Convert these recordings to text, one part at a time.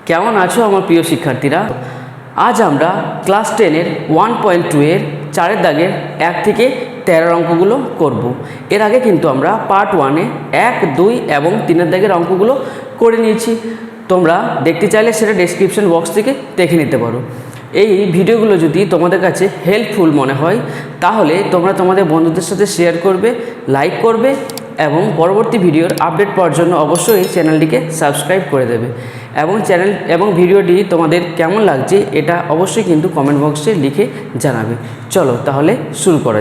কেমন আছো আমার প্রিয় শিক্ষার্থীরা? আজ আমরা ক্লাস 10-এর 1.2 এর 4-এর দাগের 1 থেকে 13 অঙ্কগুলো করব। এর আগে কিন্তু আমরা পার্ট 1-এ 1, 2 এবং 3-এর দাগের অঙ্কগুলো করে নিয়েছি। তোমরা দেখতে চাইলে সেটা ডেসক্রিপশন বক্স থেকে দেখে নিতে পারো। এই ভিডিওগুলো যদি তোমাদের কাছে হেল্পফুল মনে হয় তাহলে তোমরা তোমাদের বন্ধুদের সাথে শেয়ার করবে, লাইক করবে এবং পরবর্তী ভিডিওর আপডেট পাওয়ার জন্য অবশ্যই চ্যানেলটিকে সাবস্ক্রাইব করে দেবে এবং ভিডিওটি তোমাদের কেমন লাগছে এটা অবশ্যই কিন্তু কমেন্ট বক্সে লিখে জানাবে। চলো তাহলে শুরু করা।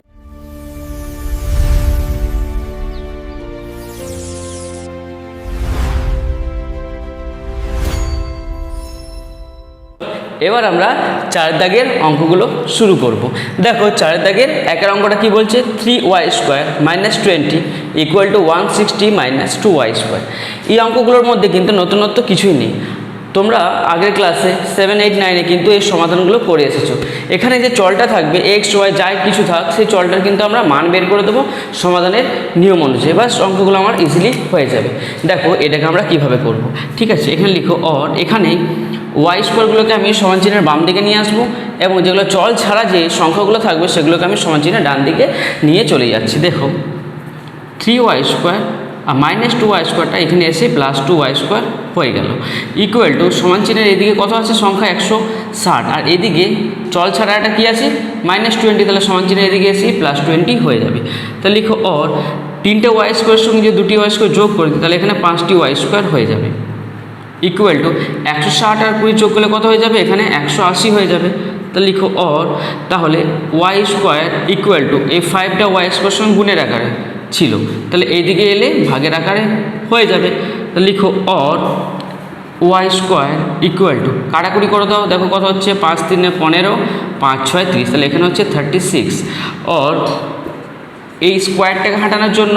এবার আমরা 4 দাগের অঙ্কগুলো শুরু করব। দেখো 4 দাগের 1 অঙ্কটা কি বলছে, 3y² - 20 = 160 - 2y²। এই অঙ্কগুলোর মধ্যে কিন্তু নতুনত্ব কিছুই নেই। তোমরা আগের ক্লাসে 7, 8, 9-এ কিন্তু এই সমাধানগুলো করে এসেছো। এখানে যে চলটা থাকবে x, y যাই কিছু থাক সেই চলটার কিন্তু আমরা মান বের করে দেবো সমাধানের নিয়ম অনুযায়ী, এবার অঙ্কগুলো আমার ইজিলি হয়ে যাবে। দেখো এটাকে আমরা কিভাবে করব। ঠিক আছে, এখানে লিখো অর, এখানে y² আমি সমান চিহ্নের বাম দিকে নিয়ে আসবো এবং যেগুলো চল ছাড়া যে সংখ্যাগুলো থাকবে সেগুলোকে আমি সমান চিহ্নের ডান দিকে নিয়ে চলে যাচ্ছি। দেখো 3y² আর -2y² এখানে এসে +2y² হয়ে গেল, ইকুয়াল টু সমান চিহ্নের এদিকে কত আছে সংখ্যা 160 আর এদিকে চল ছাড়া এটা কী আছে -20, তাহলে সমান চিহ্নের এদিকে এসে +20 হয়ে যাবে। তাহলে লিখো অর 3টে y² সঙ্গে যে 2টি y² যোগ করে দিই তাহলে এখানে 5টি y² হয়ে যাবে, ইকুয়াল টু 160 আর 20 যোগ করলে কত হয়ে যাবে, এখানে 180 হয়ে যাবে। তাহলে লিখো অর, তাহলে y² ইকুয়াল টু এই 5টা y² সঙ্গে গুণের আকারে ছিল, তাহলে এইদিকে এলে ভাগের আকারে হয়ে যাবে। তাহলে লিখো অর y² ইকুয়াল টু কাটাকুটি করে দাও, দেখো কত হচ্ছে 5 × 3 = 15, 5 × 6 = 30, তাহলে এখানে হচ্ছে 36। অর এই স্কোয়ারটাকে হাঁটানোর জন্য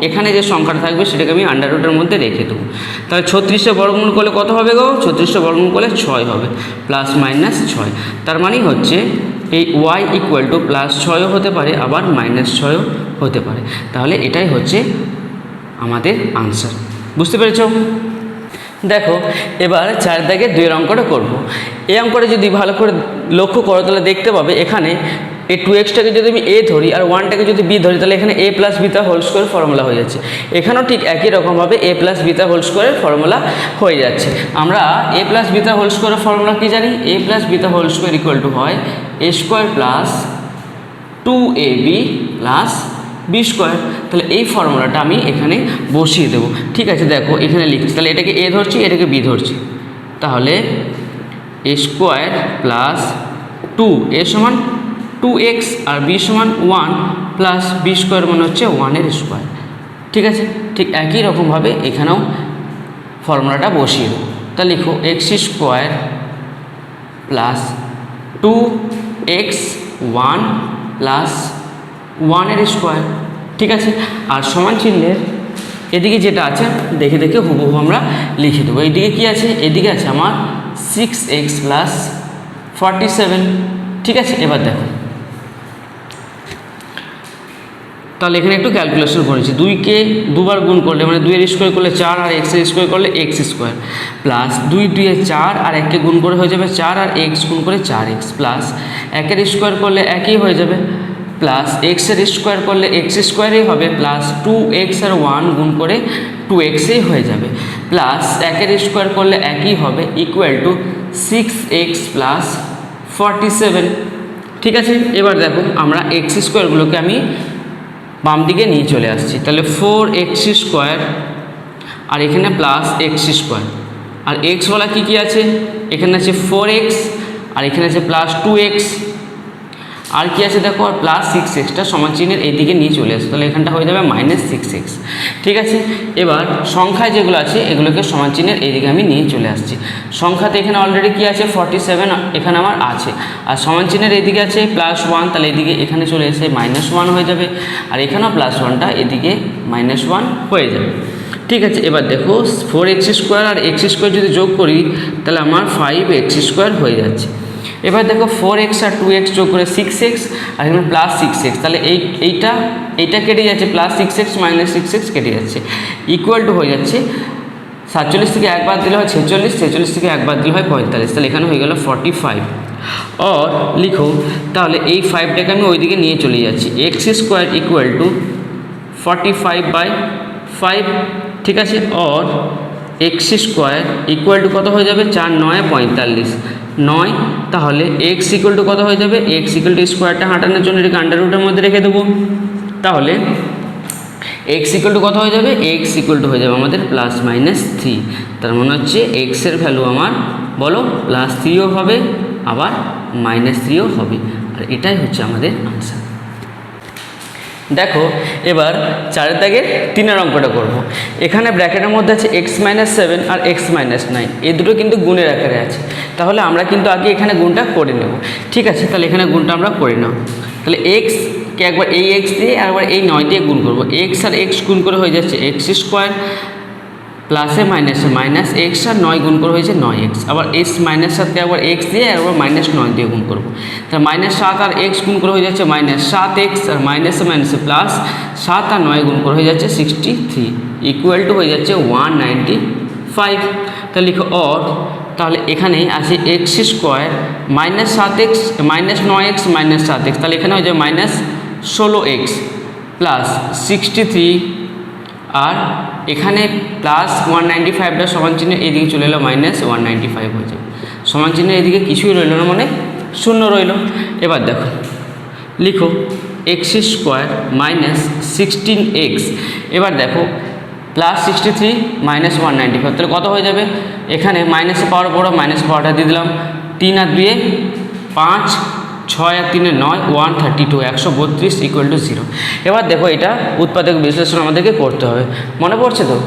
এখানে যে সংখ্যাটা থাকবে সেটাকে আমি আন্ডাররুটের মধ্যে রেখে দেবো। তাহলে 36-এ বর্গমূল করলে কত হবে গো, 36-এ বর্গমূল করলে 6 হবে, +-6। তার মানেই হচ্ছে এই y ইকুয়াল টু +6ও হতে পারে আবার -6ও হতে পারে। তাহলে এটাই হচ্ছে আমাদের আনসার। বুঝতে পেরেছ? দেখো এবার 4 দাগের 2 অঙ্কটা করব। এই অঙ্কটা যদি ভালো করে লক্ষ্য করো তাহলে দেখতে পাবে এখানে এই 2x-টাকে যদি আমি a ধরি আর 1টাকে যদি b ধরি তাহলে এখানে a + β² ফর্মুলা হয়ে যাচ্ছে। এখানেও ঠিক একই রকমভাবে a + β² ফর্মুলা হয়ে যাচ্ছে। আমরা a + β² ফর্মুলা কি জানি, a + β² ইকুয়াল টু হয় a² + 2ab + b²। তাহলে এই ফর্মুলাটা আমি এখানে বসিয়ে দেবো। ঠিক আছে, দেখো এখানে লিখছি, তাহলে এটাকে a ধরছি এটাকে b ধরছি, তাহলে a² + 2, a সমান 2x আর b সমান 1 + b² মানে হচ্ছে 1-এর স্কোয়ার। ঠিক আছে, ঠিক একই রকমভাবে এখানেও ফর্মুলাটা বসিয়ে দেবো। তা লিখো x² + 2x 1 + 1-এর স্কোয়ার। ঠিক আছে, আর সমান চিহ্নের এদিকে যেটা আছে দেখে দেখে হুবহু আমরা লিখে দেবো। এইদিকে কী আছে, এদিকে আছে আমার 6x + 47। ঠিক আছে, এবার দেখো তাহলে এখানে একটু ক্যালকুলেশন করেছি, 2কে দুবার গুণ করলে মানে 2-এর স্কোয়ার করলে 4 আর x-এর স্কোয়ার করলে x² প্লাস 2 × 2 = 4 আর 1কে গুণ করে হয়ে যাবে 4 আর x গুণ করে 4x প্লাস 1-এর স্কোয়ার করলে একই হয়ে যাবে প্লাস x-এর স্কোয়ার করলে x² হবে প্লাস 2x আর 1 গুণ করে 2x হয়ে যাবে প্লাস 1-এর স্কোয়ার করলে একই হবে ইকুয়াল টু 6x + 47। ঠিক আছে, এবার দেখো আমরা x² আমি বাম দিকে নিয়ে চলে আসছি, তাহলে 4x² আর এখানে +x² আর x বলা কি আছে, এখানে আছে 4x আর এখানে আছে +2x আর কি আছে দেখো আর +6xটা সমান চিহ্নের এইদিকে নিয়ে চলে আসছে, তাহলে এখানটা হয়ে যাবে -6x। ঠিক আছে, এবার সংখ্যায় যেগুলো আছে এগুলোকে সমান চিহ্নের এইদিকে আমি নিয়ে চলে আসছি। সংখ্যাতে এখানে অলরেডি কি আছে 47 এখানে আমার আছে আর সমান চিহ্নের এইদিকে আছে +1, তাহলে এদিকে এখানে চলে এসে -1 হয়ে যাবে আর এখানেও +1টা এদিকে -1 হয়ে যাবে। ঠিক আছে, এবার দেখো 4x² আর x² যদি যোগ করি তাহলে আমার 5x² হয়ে যাচ্ছে। এবার দেখো 4x আর 2x যোগ করে 6x আর এখানে +6x, তাহলে এইটা কেটে যাচ্ছে, +6x - 6x কেটে যাচ্ছে, ইকুয়াল টু হয়ে যাচ্ছে 47 থেকে একবার দিলে হয় 46, 46 থেকে একবার দিলে হয় 45, তাহলে এখানে হয়ে গেল 45। और লিখো তাহলে এই 5টাকে আমি ওইদিকে নিয়ে চলে যাচ্ছি, এক্স স্কোয়ার ইকুয়াল টু 45/5, ঠিক আছে। और এক্স স্কোয়ার ইকুয়াল টু কত হয়ে যাবে, 4 9 45, 9, তাহলে এক্স ইকুয়াল টু কত হয়ে যাবে, এক্স ইকুয়াল টু স্কোয়ারটা হাঁটানোর জন্য এটাকে আন্ডার রুটের মধ্যে রেখে দেবো, তাহলে এক্স ইকুয়াল টু কত হয়ে যাবে, এক্স ইকুয়াল টু হয়ে যাবে আমাদের +-3, তার মানে হচ্ছে এক্সের ভ্যালু আমার বলো +3ও হবে আবার -3ও হবে, আর এটাই হচ্ছে আমাদের আনসার। দেখো এবার 4 দাগের 3 অঙ্কটা করব। এখানে ব্র্যাকেটের মধ্যে আছে x-7 আর x-9, এই দুটো কিন্তু গুণের আকারে আছে, তাহলে আমরা কিন্তু আগে এখানে গুণটা করে নেব, ঠিক আছে। তাহলে এখানে গুণটা আমরা করে নাও, তাহলে এক্সকে একবার এই এক্স দিয়ে আর একবার এই 9 দিয়ে গুণ করব, এক্স আর এক্স গুণ করে হয়ে যাচ্ছে এক্স স্কোয়ার, প্লাসে মাইনাসে মাইনাস এক্স আর 9 গুণ করে হয়েছে 9x, আবার এক্স মাইনাস সাথে একবার এক্স দিয়ে একবার -9 দিয়ে গুণ করবো, তাহলে -7 আর এক্স গুণ করে হয়ে যাচ্ছে -7x, আর মাইনাসে মাইনাসে প্লাস 7 আর 9 গুণ করে হয়ে যাচ্ছে 63, ইকুয়াল টু হয়ে যাচ্ছে 195। তাহলে লিখো অর, তাহলে এখানে আছে x square -7x -9x -7x, তাহলে এখানে হয়ে যাবে -16x প্লাস 63, আর এখানে প্লাস 195টা সমান চিহ্ন এদিকে চলে এলো -195 হয়ে যাবে, সমান চিহ্ন এদিকে কিছুই রইল না, মানে শূন্য রইল। এবার দেখো লিখো এক্স স্কোয়ার -16x, এবার দেখো +63 -195, তাহলে কত হয়ে যাবে, এখানে মাইনাসে পাওয়ার বড় মাইনাস পাওয়ারটা দিয়ে দিলাম, 3 আর 2 5, 6 আর 3 9, 132, 132 ইকুয়াল টু 0। এবার দেখো এটা উৎপাদক বিশ্লেষণ আমাদেরকে করতে হবে, মনে পড়ছে তো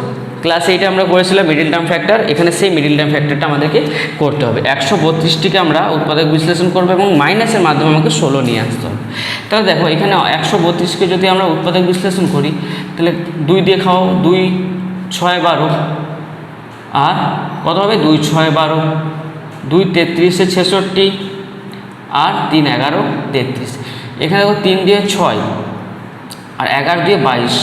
ক্লাস 8 আমরা করেছিলাম মিডিল টার্ম ফ্যাক্টর, এখানে সেই মিডিল টার্ম ফ্যাক্টরটা আমাদেরকে করতে হবে। 132টিকে আমরা উৎপাদক বিশ্লেষণ করবো এবং মাইনাসের মাধ্যমে আমাকে 16 নিয়ে আসতে হবে। তাহলে দেখো এখানে 132কে যদি আমরা উৎপাদক বিশ্লেষণ করি, তাহলে 2 দিয়ে খাও, 2 6 12, আর কত হবে 2 6 12, 2 33 66, আর 3 11 33, এখানে দেখো 3 দিয়ে 6 আর 11 দিয়ে 22,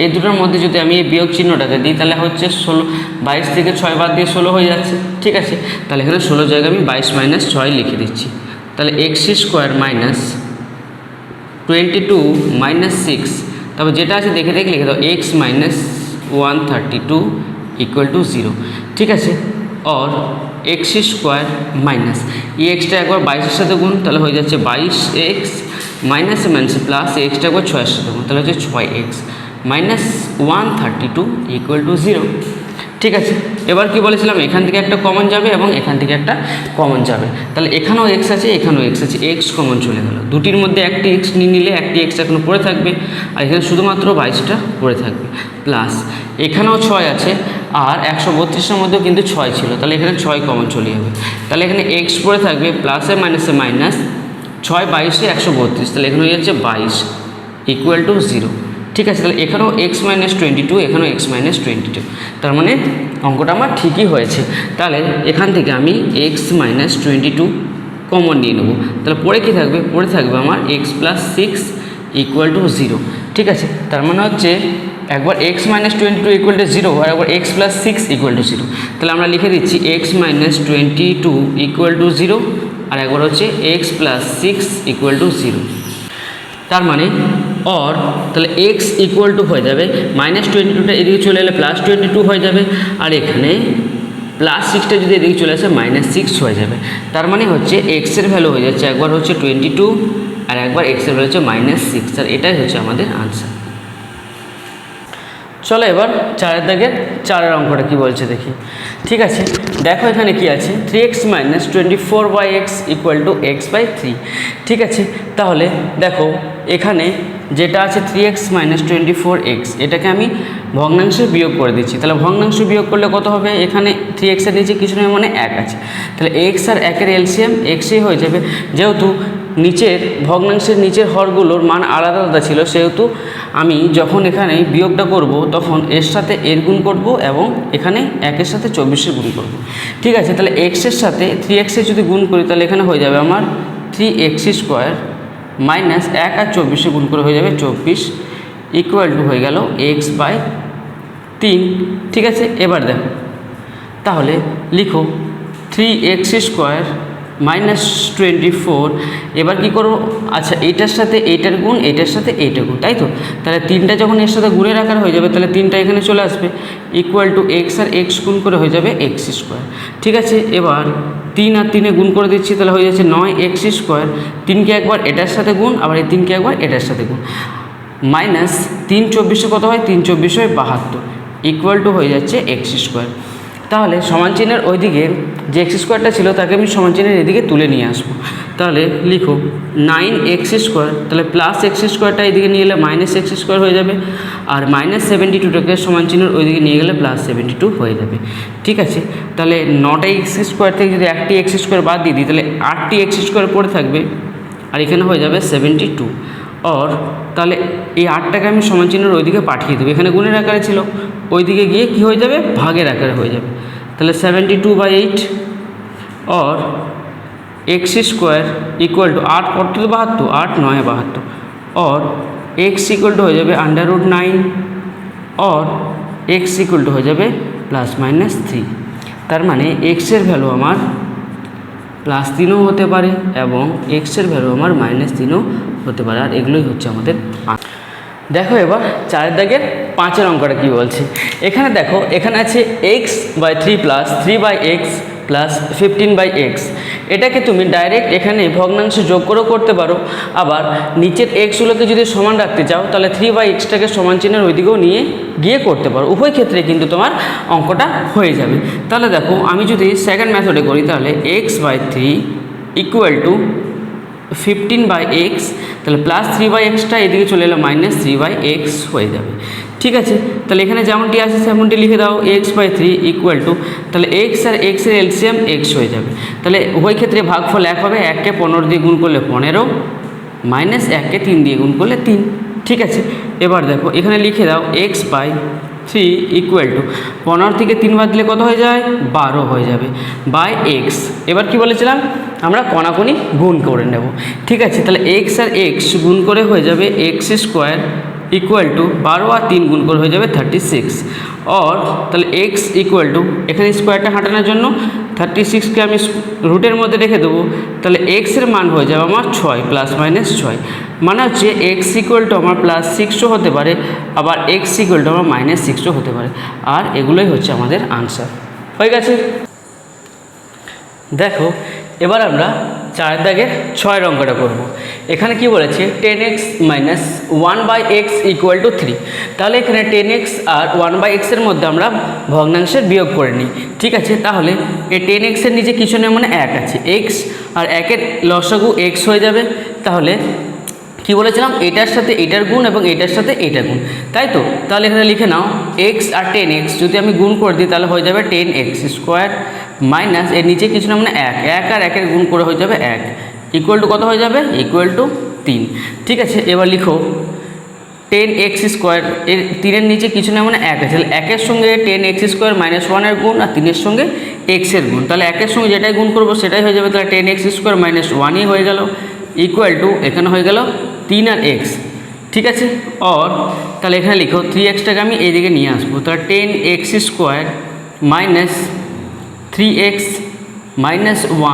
এই দুটোর মধ্যে যদি আমি এই বিয়োগ চিহ্নটাকে দিই তাহলে হচ্ছে 16, 22 থেকে 6 বাদ দিয়ে 16 হয়ে যাচ্ছে, ঠিক আছে। তাহলে এখানে 16 জায়গায় আমি 22 - 6 লিখে দিচ্ছি, তাহলে এক্স স্কোয়ার -22 -6, তারপর যেটা আছে দেখে দেখে লিখে দাও x -132 ইকুয়াল টু 0, ঠিক আছে। और এক্স স্কোয়ার মাইনাস এই এক্সটা একবার 22-এর সাথে গুণ, তাহলে হয়ে যাচ্ছে 22x মাইনাসে মাইনাসে প্লাস এক্সটা একবার 6-এর সাথে গুণ, তাহলে হচ্ছে 6x -132 ইকুয়াল টু 0, ঠিক আছে। এবার কি বলেছিলাম, এখান থেকে একটা কমন যাবে এবং এখান থেকে একটা কমন যাবে, তাহলে এখানেও এক্স আছে এখানেও এক্স আছে, এক্স কমন চলে গেল, দুটির মধ্যে একটি এক্স নিয়ে নিলে একটি এক্স এখনো পড়ে থাকবে, আর এখানে শুধুমাত্র 22টা পড়ে থাকবে, প্লাস এখানেও 6 আছে আর 132-এর মধ্যেও কিন্তু 6 ছিল, তাহলে এখানে 6 কমন চলে যাবে, তাহলে এখানে এক্স পড়ে থাকবে, প্লাসে মাইনাসে মাইনাস 6 22 132, তাহলে এখানে হয়ে যাচ্ছে 22 ইকুয়াল টু 0, ঠিক আছে। তাহলে এখানেও x -22, এখানেও x -22, তার মানে অঙ্কটা আমার ঠিকই হয়েছে। তাহলে এখান থেকে আমি x -22 কমন নিয়ে নেব, তাহলে পরে কী থাকবে, পরে থাকবে আমার x + 6 ইকুয়াল টু 0, ঠিক আছে। তার মানে হচ্ছে একবার x -22 ইকুয়াল টু 0 আর একবার x + 6 ইকুয়াল টু 0, তাহলে আমরা লিখে দিচ্ছি x -22 ইকুয়াল টু 0 আর একবার হচ্ছে x + 6 ইকুয়াল টু 0, তার মানে और তাহলে x ইকুয়াল টু হয়ে যাবে -22টা এদিকে চলে এলে +22 হয়ে যাবে, আর এখানে +6টা যদি এদিকে চলে আসে -6 হয়ে যাবে, তার মানে হচ্ছে x এর ভ্যালু হয়ে যাচ্ছে একবার হচ্ছে 22 আর একবার x এর ভ্যালু হচ্ছে -6, আর এটাই হচ্ছে আমাদের আনসার। চলো এবার 4 দাগের 4 অঙ্কটা কি বলছে দেখি, ঠিক আছে। দেখো এখানে কি আছে 3x - 24/x equal to x/3, ঠিক আছে। তাহলে দেখো এখানে যেটা আছে 3x - 24x, এটাকে আমি ভগ্নাংশে বিয়োগ করে দিচ্ছি, তাহলে ভগ্নাংশ বিয়োগ করলে কত হবে, এখানে 3x এর নিচে কিছু নয় মানে 1 আছে, তাহলে x আর 1-এর এলসিএম xই হয়ে যাবে, যেহেতু নিচের ভগ্নাংশের নিচের হরগুলোর মান আলাদা আলাদা ছিল, সেহেতু আমি যখন এখানে বিয়োগটা করব তখন এর সাথে এর গুণ করব এবং এখানে 1-এর সাথে 24-এর গুণ করব, ঠিক আছে। তাহলে x-এর সাথে 3x এর যদি গুণ করি তাহলে এখানে হয়ে যাবে আমার 3x স্কোয়ার মাইনাস 1 আর 24-এ গুণ করে হয়ে যাবে 24 ইকুয়াল টু হয়ে গেল x/3, 3, ঠিক আছে। এবার দেখো তাহলে লিখো 3x² -24। এবার কি করব, আচ্ছা এইটার সাথে এইটার গুণ, এইটার সাথে এইটার গুণ, তাই তো। তাহলে 3টা যখন এর সাথে গুণের আকার হয়ে যাবে তাহলে 3টা এখানে চলে আসবে, ইকুয়াল টু এক্স আর এক্স গুণ করে হয়ে যাবে x², ঠিক আছে। এবার 3 আর 3-এ গুণ করে দিচ্ছি, তাহলে হয়ে যাচ্ছে 9x²। 3কে একবার এটার সাথে গুণ, আবার এই 3কে একবার এটার সাথে গুণ, মাইনাস 3 24 কত হয়, 3 24 হয় 72, ইকুয়াল টু হয়ে যাচ্ছে x²। তাহলে সমান চিহ্নের ওইদিকে যে x² ছিল তাকে আমি সমান চিহ্নের এদিকে তুলে নিয়ে আসবো। তাহলে লিখো 9x², তাহলে প্লাস x²টা এদিকে নিয়ে এলে -x² হয়ে যাবে, আর -72টাকে সমান চিহ্নের ওইদিকে নিয়ে গেলে +72 হয়ে যাবে, ঠিক আছে। তাহলে 9টা x² থেকে যদি 1টি x² বাদ দিয়ে দিই তাহলে 8টি x² পড়ে থাকবে, আর এখানে হয়ে যাবে 72। আর তাহলে এই 8টাকে আমি সমান চিহ্নের ওইদিকে পাঠিয়ে দেবো, এখানে গুণের আকারে ছিল, ওইদিকে গিয়ে কি হয়ে যাবে, ভাগের আকারে হয়ে যাবে। তাহলে 72/8 और x² ইকুয়াল টু 8 কত 72, 8 9 72, और x ইকুয়াল টু হয়ে যাবে √9, और x ইকুয়াল টু হয়ে যাবে +-3। তার মানে x এর ভ্যালু আমার +3ও হতে পারে এবং x এর ভ্যালু আমার -3ও হতে পারে, আর এগুলোই হচ্ছে আমাদের। দেখো এবার 4 দাগের 5-এর অঙ্কটা কী বলছে। এখানে দেখো, এখানে আছে x/3 + 3/x + 15/x। এটাকে তুমি ডাইরেক্ট এখানে ভগ্নাংশে যোগ করেও করতে পারো, আবার নিচের এক্সগুলোকে যদি সমান রাখতে চাও তাহলে 3/xটাকে সমান চিহ্নের ওইদিকেও নিয়ে গিয়ে করতে পারো। উভয় ক্ষেত্রে কিন্তু তোমার অঙ্কটা হয়ে যাবে। তাহলে দেখো আমি যদি সেকেন্ড মেথডে করি তাহলে x/3 ইকুয়াল টু 15/x, তাহলে +3/xটা এদিকে চলে এলো -3/x হয়ে যাবে, ঠিক আছে। তাহলে এখানে যেমনটি আছে সেমনটি লিখে দাও, x/3 ইকুয়াল টু, তাহলে x আর x এর এলসিএম x হয়ে যাবে। তাহলে উভয় ক্ষেত্রে ভাগফল 1 হবে, 1কে 15 দিয়ে গুণ করলে 15, -1কে 3 দিয়ে গুণ করলে 3, ঠিক আছে। এবার দেখো এখানে লিখে দাও x/3 ইকুয়াল টু 15 থেকে 3 বাদ দিলে কত হয়ে যায়, 12 হয়ে যাবে, বাই x। এবার কি বলেছিলাম, আমরা কণাকণি গুণ করে নেব, ঠিক আছে। তাহলে x আর x গুণ করে হয়ে যাবে x² ইকুয়াল টু 12 আর 3 গুণ করে হয়ে যাবে 36, और তাহলে x ইকুয়াল টু, এখানে স্কোয়ারটা হাঁটানোর জন্য 36কে আমি রুটের মধ্যে রেখে দেবো, তাহলে x এর মান হয়ে যাবে আমার 6 +-6, মানে হচ্ছে x ইকুয়াল টু আমার +6ও হতে পারে, আবার x ইকুয়াল টু আমার -6ও হতে পারে, আর এগুলোই হচ্ছে আমাদের আনসার। হয়ে গেছে। দেখো এবার আমরা 4 দাগের 6-এর অঙ্কটা করব। এখানে কি বলেছে, 10x - 1/x ইকুয়াল টু 3। তাহলে এখানে 10x আর 1/x এর মধ্যে আমরা ভগ্নাংশের বিয়োগ করে নিই, ঠিক আছে। তাহলে এই 10x এর নিচে কিছু নেই, মানে 1 আছে, x আর 1-এর লসাগু x হয়ে যাবে। তাহলে কি বলেছিলাম, এটার সাথে এটার গুণ এবং এটার সাথে এটার গুণ, তাই তো। তাহলে এখানে লিখে নাও x আর 10x যদি আমি গুণ করে দিই তাহলে হয়ে যাবে 10x² মাইনাস এর নিচে কিছু না, মানে 1 আর 1-এর গুণ করে হয়ে যাবে 1, ইকুয়াল টু কত হয়ে যাবে, ইকুয়াল টু 3, ঠিক আছে। এবার লিখো 10x², এর 3-এর নিচে কিছু না, মানে 1 আছে, তাহলে 1-এর সঙ্গে 10x² - 1-এর গুণ আর 3-এর সঙ্গে x-এর গুণ, তাহলে 1-এর সঙ্গে যেটাই গুণ করবো সেটাই হয়ে যাবে, তাহলে 10x² - 1ই হয়ে গেল, ইকুয়াল টু এখানে হয়ে গেল 3 আর x, ঠিক আছে। और তাহলে এখানে লিখো 3xটাকে আমি এইদিকে নিয়ে আসবো, তাহলে 10x² - 3x -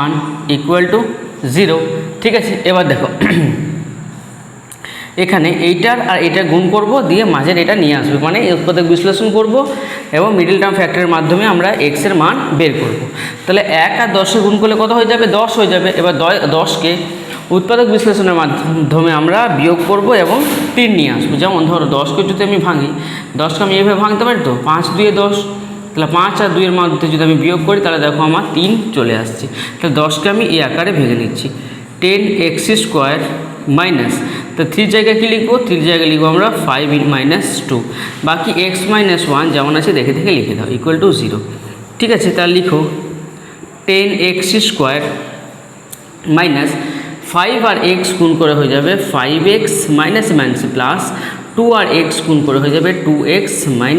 1 ইকুয়াল টু 0, ঠিক আছে। এবার দেখো এখানে এইটার আর এটা গুণ করব, দিয়ে মাঝের এটা নিয়ে আসবে, মানে উৎপাদক বিশ্লেষণ করব এবং মিডল টার্ম ফ্যাক্টরের মাধ্যমে আমরা x এর মান বের করব। তাহলে 1 আর 10-এ গুণ করলে কত হয়ে যাবে, 10 হয়ে যাবে। এবার 10কে উৎপাদক বিশ্লেষণের মাধ্যমে আমরা বিয়োগ করব এবং 3 নিয়ে আসবো। যেমন ধরো 10কে যদি আমি ভাঙি, 10কে আমি এইভাবে ভাঙতে পারি তো, 5 2 10, তাহলে 5 আর 2-এর মধ্যে যদি আমি বিয়োগ করি তাহলে দেখো আমার 3 চলে আসছে। তাহলে 10কে আমি এই আকারে ভেঙে নিচ্ছি, 10x² মাইনাস, তো 3 জায়গায় কী লিখবো, 3 জায়গায় লিখবো আমরা 5 - 2, বাকি x - 1 যেমন আছে দেখে দেখে লিখে দাও, ইকুয়াল টু 0, ঠিক আছে। তাহলে লিখো 10x² মাইনাস 5 আর x গুণ করে হয়ে যাবে 5x - প্লাস টু আর এক্স গুণ করে হয়ে যাবে 2x - 1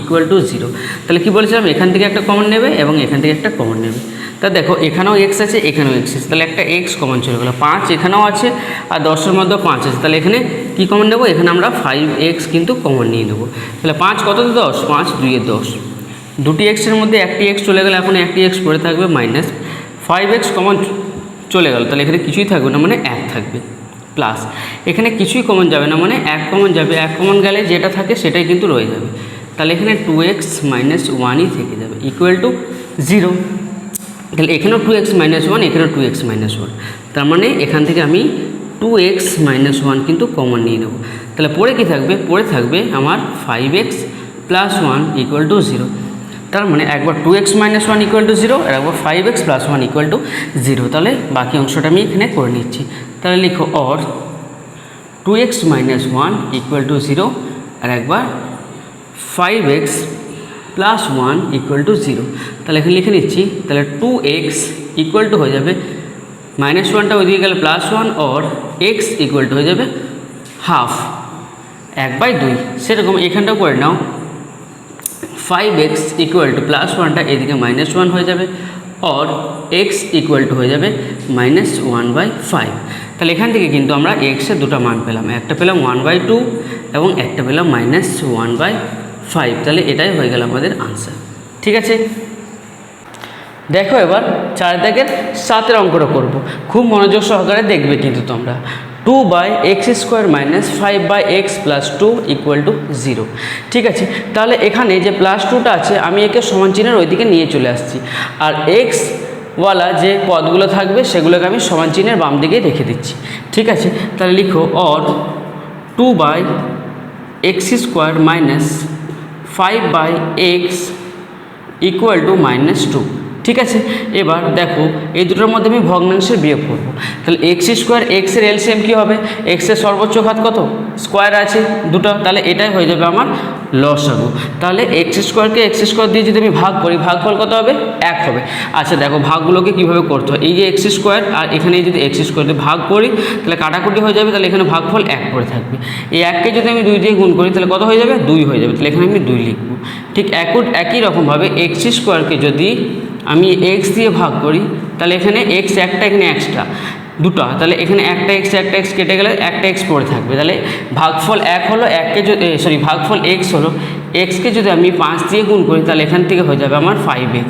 = 0। তাহলে কী বলেছিলাম, এখান থেকে একটা কমন নেবে এবং এখান থেকে একটা কমন নেবে। তা দেখো এখানেও এক্স আছে, এখানেও এক্স আছে, তাহলে একটা এক্স কমন চলে গেলো। 5 এখানেও আছে আর 10-এর মধ্যেও 5 আছে, তাহলে এখানে কী কমন নেবো, এখানে আমরা 5x কিন্তু কমন নিয়ে নেবো। তাহলে 5 কত 10, 5 2 এ 10, দুটি এক্সের মধ্যে একটি এক্স চলে গেলে এখন একটি এক্স পড়ে থাকবে, মাইনাস 5x কমন চলে গেল, তাহলে এখানে কিছুই থাকবে না, মানে 1 থাকবে, প্লাস এখানে কিছুই কমন যাবে না, মানে 1 কমন যাবে, 1 কমন গেলে যেটা থাকে সেটাই কিন্তু রয়ে যাবে, তাহলে এখানে 2x - 1ই থেকে যাবে = 0। তাহলে এখানেও 2x - 1, এখানেও 2x - 1, তার মানে এখান থেকে আমি 2x - 1 কিন্তু কমন নিয়ে নেব। তাহলে পরে কি থাকবে, পরে থাকবে আমার 5x + 1 = 0। তার মানে একবার 2x - 1 = 0 আর একবার 5x + 1 = 0। তাহলে বাকি অংশটা আমি এখানে করে নিচ্ছি। তাহলে লিখো অর 2x - 1 = 0 আর একবার 5x + 1 = 0। তাহলে এখানে লিখে নিচ্ছি, তাহলে 2x = হয়ে যাবে -1টা ওইদিকে গেলে +1 और x = হয়ে যাবে হাফ 1/2। সেরকম এখানটাও করে নাও, 5x = +1টা এদিকে -1 হয়ে যাবে और x = হয়ে যাবে -1/5। তাহলে এখান থেকে কিন্তু আমরা x এর দুটো মান পেলাম, একটা পেলাম 1/2 এবং একটা পেলাম -1/5। তাহলে এটাই হয়ে গেল আমাদের আনসার। ঠিক আছে, দেখো এবার 4 দাগের 7 অঙ্কটা করব, খুব মনোযোগ সহকারে দেখবে কিন্তু তোমরা। 2/x² - 5/x + 2 = 0। ঠিক আছে, তাহলে এখানে যে +2টা আছে আমি একে সমান চিহ্নের ওইদিকে নিয়ে চলে আসছি, আর এক্স ওয়ালা যে পদগুলো থাকবে সেগুলোকে আমি সমান চিহ্নের বাম দিকে রেখে দিচ্ছি। ঠিক আছে, তাহলে লিখো অর 2/x² - 5/x = -2। ঠিক আছে, এবার দেখো এই দুটোর মধ্যে আমি ভগ্নাংশের বিয়োগ করব। তাহলে x² এক্সের এলসিএম কী হবে, এক্সের সর্বোচ্চ ঘাত কত, স্কোয়ার আছে দুটো, তাহলে এটাই হয়ে যাবে আমার লসাগু। তাহলে x² x² দিয়ে যদি আমি ভাগ করি, ভাগফল কত হবে, 1 হবে। আচ্ছা দেখো ভাগগুলোকে কীভাবে করতে হয়, এই যে x² আর এখানে যদি x² দিয়ে ভাগ করি তাহলে কাটাকুটি হয়ে যাবে, তাহলে এখানে ভাগফল 1 করে থাকবে। এই 1কে যদি আমি 2 দিয়ে গুণ করি তাহলে কত হয়ে যাবে, 2 হয়ে যাবে, তাহলে এখানে আমি 2 লিখব। ঠিক একই রকমভাবে x² যদি আমি x দিয়ে ভাগ করি তাহলে এখানে x একটা, এখানে এক্সট্রা দুটো, তাহলে এখানে একটা x কেটে গেলে একটা x পড়ে থাকবে, তাহলে ভাগফল 1 হলো, ভাগফল x হলো, xকে যদি আমি 5 দিয়ে গুণ করি তাহলে এখান থেকে হয়ে যাবে আমার 5x।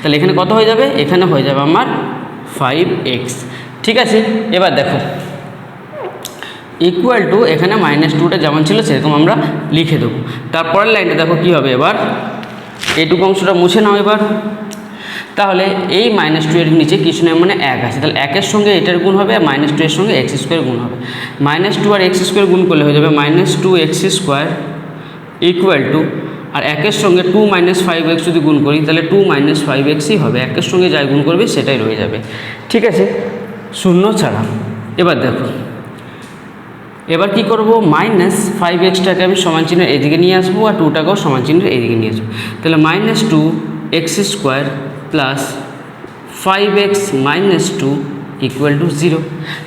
তাহলে এখানে কত হয়ে যাবে, এখানে হয়ে যাবে আমার 5x। ঠিক আছে, এবার দেখো = এখানে -2টা যেমন ছিল সেরকম আমরা লিখে দেবো। তারপরের লাইনটা দেখো কী হবে, এবার এইটুকু অংশটা মুছে নাও এবার। তাহলে এই -2 এর নিচে কিছু নয় মানে 1 আছে, তাহলে 1 এর সঙ্গে এটার গুণ হবে আর -2 এর সঙ্গে x² গুণ হবে। -2 আর x² গুণ করলে হয়ে যাবে -2x² আর 1 এর সঙ্গে 2 - 5x যদি গুণ করি তাহলে 2 - 5xই হবে, 1 এর সঙ্গে যাই গুণ করবে সেটাই রয়ে যাবে। ঠিক আছে, শূন্য ছাড়া। এবার দেখো এবার কি করব, -5xটাকে আমি সমান চিহ্নের এদিকে নিয়ে আসবো আর 2টাকেও সমান চিহ্নের এদিকে নিয়ে আসবো। তাহলে -2x² + 5x - 2 = 0।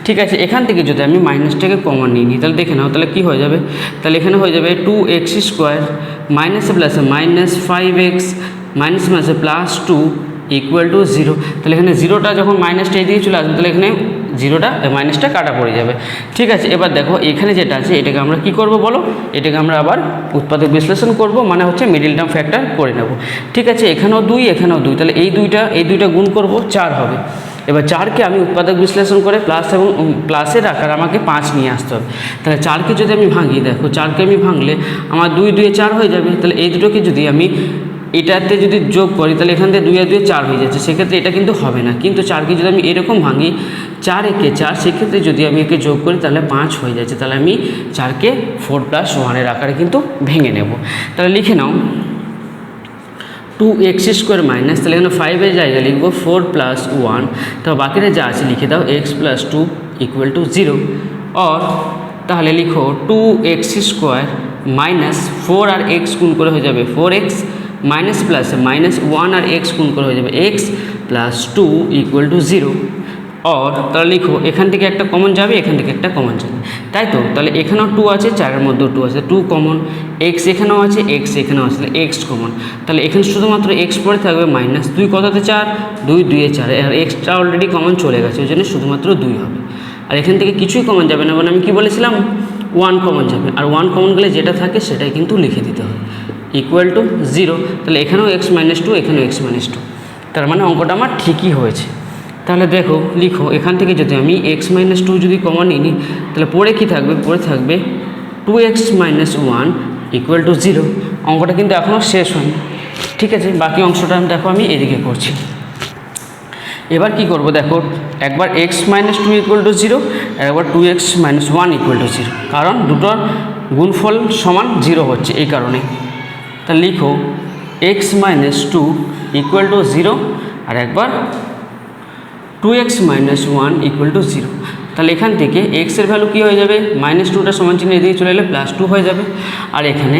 ঠিক আছে, এখান থেকে যদি আমি মাইনাসটাকে কমন নিয়ে নিই তাহলে দেখে নাও, তাহলে কী হয়ে যাবে, তাহলে এখানে হয়ে যাবে 2x² মাইনাসে প্লাসে -5x +2 = 0। তাহলে এখানে 0টা যখন মাইনাসটা এদিকে চলে আসবে তাহলে এখানে 0টা মাইনাসটা কাটা পড়ে যাবে। ঠিক আছে, এবার দেখো এখানে যেটা আছে এটাকে আমরা কি করব বলো, এটাকে আমরা আবার উৎপাদক বিশ্লেষণ করব, মানে হচ্ছে মিডিল টার্ম ফ্যাক্টর করে নেব। ঠিক আছে, এখানেও 2 এখানেও 2, তাহলে এই দুইটা গুণ করব 4 হবে। এবার 4কে আমি উৎপাদক বিশ্লেষণ করে প্লাস এবং প্লাসের আকার আমাকে 5 নিয়ে আসতে হবে। তাহলে 4কে যদি আমি ভাঙি, দেখো 4কে আমি ভাঙলে আমার 2 2 4 হয়ে যাবে। তাহলে এই দুটোকে যদি আমি এটাতে যদি যোগ করি তাহলে এখান থেকে 2 আর 2 4 হয়ে যাচ্ছে, সেক্ষেত্রে এটা কিন্তু হবে না। কিন্তু 4কে যদি আমি এরকম ভাঙি 4 একে 4, সেক্ষেত্রে যদি আমি একে যোগ করি তাহলে 5 হয়ে যাচ্ছে। তাহলে আমি 4কে 4 + 1 এর আকারে কিন্তু ভেঙে নেব। তাহলে লিখে নাও 2x² মাইনাস, তাহলে এখানে 5 এর জায়গায় লিখবো 4 + 1, তো বাকিটা যা আছে লিখে দাও x + 2 = 0। और তাহলে লিখো 2x² মাইনাস 4 আর x গুণ করে হয়ে যাবে 4x মাইনাস প্লাসে -1 আর x গুণ করে হয়ে যাবে x + 2 = 0। অর তাহলে লিখো এখান থেকে একটা কমন যাবে, এখান থেকে একটা কমন যাবে, তাই তো? তাহলে এখানেও 2 আছে, 4-এর মধ্যেও 2 আছে, 2 কমন, এক্স এখানেও আছে, এক্স এখানেও আছে, তাহলে এক্স কমন, তাহলে এখানে শুধুমাত্র এক্স পরে থাকবে -2 কততে 4, 2 2 4, আর এক্সটা অলরেডি কমন চলে গেছে, ওই জন্য শুধুমাত্র 2 হবে। আর এখান থেকে কিছুই কমন যাবে না, মানে আমি কি বলেছিলাম 1 কমন যাবে, আর 1 কমন গেলে যেটা থাকে সেটাই কিন্তু লিখে দিতে হবে, =0। তাহলে এখানেও x-2, এখানেও x-2, তার মানে অঙ্কটা আমার ঠিকই হয়েছে। তাহলে দেখো লিখো এখান থেকে যদি আমি x-2 যদি কমন নিই, তাহলে পরে কি থাকবে, পরে থাকবে 2x - 1 = 0। অঙ্কটা কিন্তু এখনও শেষ হয়নি, ঠিক আছে? বাকি অংশটা দেখো আমি এদিকে করছি। এবার কি করব দেখো, একবার x-2 = 0, আর একবার 2x - 1 = 0, কারণ দুটোর গুণফল সমান 0 হচ্ছে এই কারণে। তা লিখো x-2 = 0, আর একবার 2x - 1 = 0। তাহলে এখান থেকে x এর ভ্যালু কী হয়ে যাবে, -2টা সমান চিহ্ন এদিকে চলে এলে +2 হয়ে যাবে, আর এখানে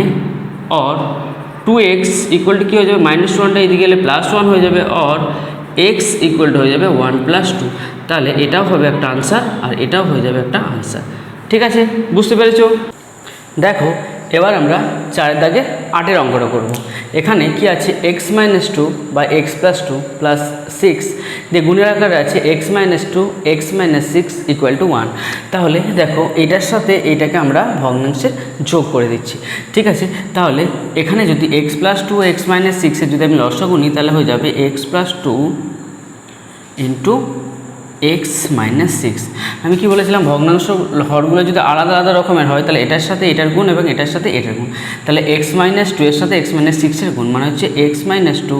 অর 2x = কী হয়ে যাবে, -1টা এদিকে এলে +1 হয়ে যাবে, অর x = হয়ে যাবে 1 + 2। তাহলে এটাও হবে একটা আনসার, আর এটাও হয়ে যাবে একটা আনসার, ঠিক আছে? বুঝতে পেরেছো? দেখো এবার আমরা 4 দাগে 8-এর অঙ্কটা করব। এখানে কি আছে, x-2 বা x + 2 + 6 দিয়ে গুণের আকারে আছে x-2 x-6 = 1। তাহলে দেখো এটার সাথে এইটাকে আমরা ভগ্নাংশের যোগ করে দিচ্ছি, ঠিক আছে? তাহলে এখানে যদি x + 2 x-6 এর যদি আমি লসাগু নিই, তাহলে হয়ে যাবে x + 2 × x-6। আমি কি বলেছিলাম, ভগ্নাংশ হরগুলো যদি আলাদা আলাদা রকমের হয়, তাহলে এটার সাথে এটার গুণ এবং এটার সাথে এটার গুণ, তাহলে x-2 এর সাথে x-6 এর গুণ, মানে হচ্ছে x-2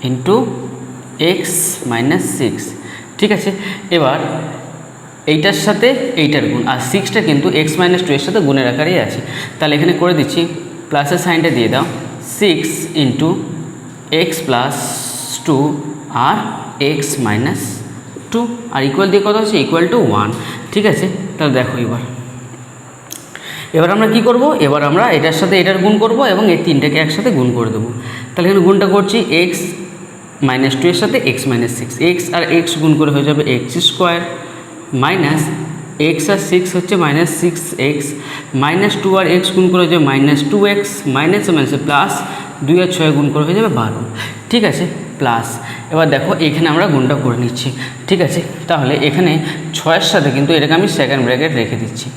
× x-6, ঠিক আছে? এবার এইটার সাথে এইটার গুণ, আর 6টা কিন্তু x-2 এর সাথে গুণের আকারেই আছে। তাহলে এখানে করে দিচ্ছি, প্লাসের সাইনটা দিয়ে দাও, 6 × x + 2 আর x-2, আর ইকুয়াল দিয়ে কত হচ্ছে, =1, ঠিক আছে? তাহলে দেখো এবার আমরা কি করব, এবার আমরা এটার সাথে এটার গুণ করব এবং এই তিনটাকে একসাথে গুণ করে দেবো। তাহলে এখানে গুণটা করছি, x-2 এর সাথে x-6, x আর x গুণ করে হয়ে যাবে x² মাইনাস x আর 6 হচ্ছে -6x, -2 আর x গুণ করে হয়ে যাবে -2x, মাইনাস প্লাস 2 আর 6 গুণ করে হয়ে যাবে 12, ঠিক আছে? প্লাস এবার দেখো এখানে আমরা গুণটা করে নিচ্ছি, ঠিক আছে? তাহলে এখানে 6-এর সাথে কিন্তু এটাকে আমি সেকেন্ড ব্র্যাকেট রেখে দিচ্ছি,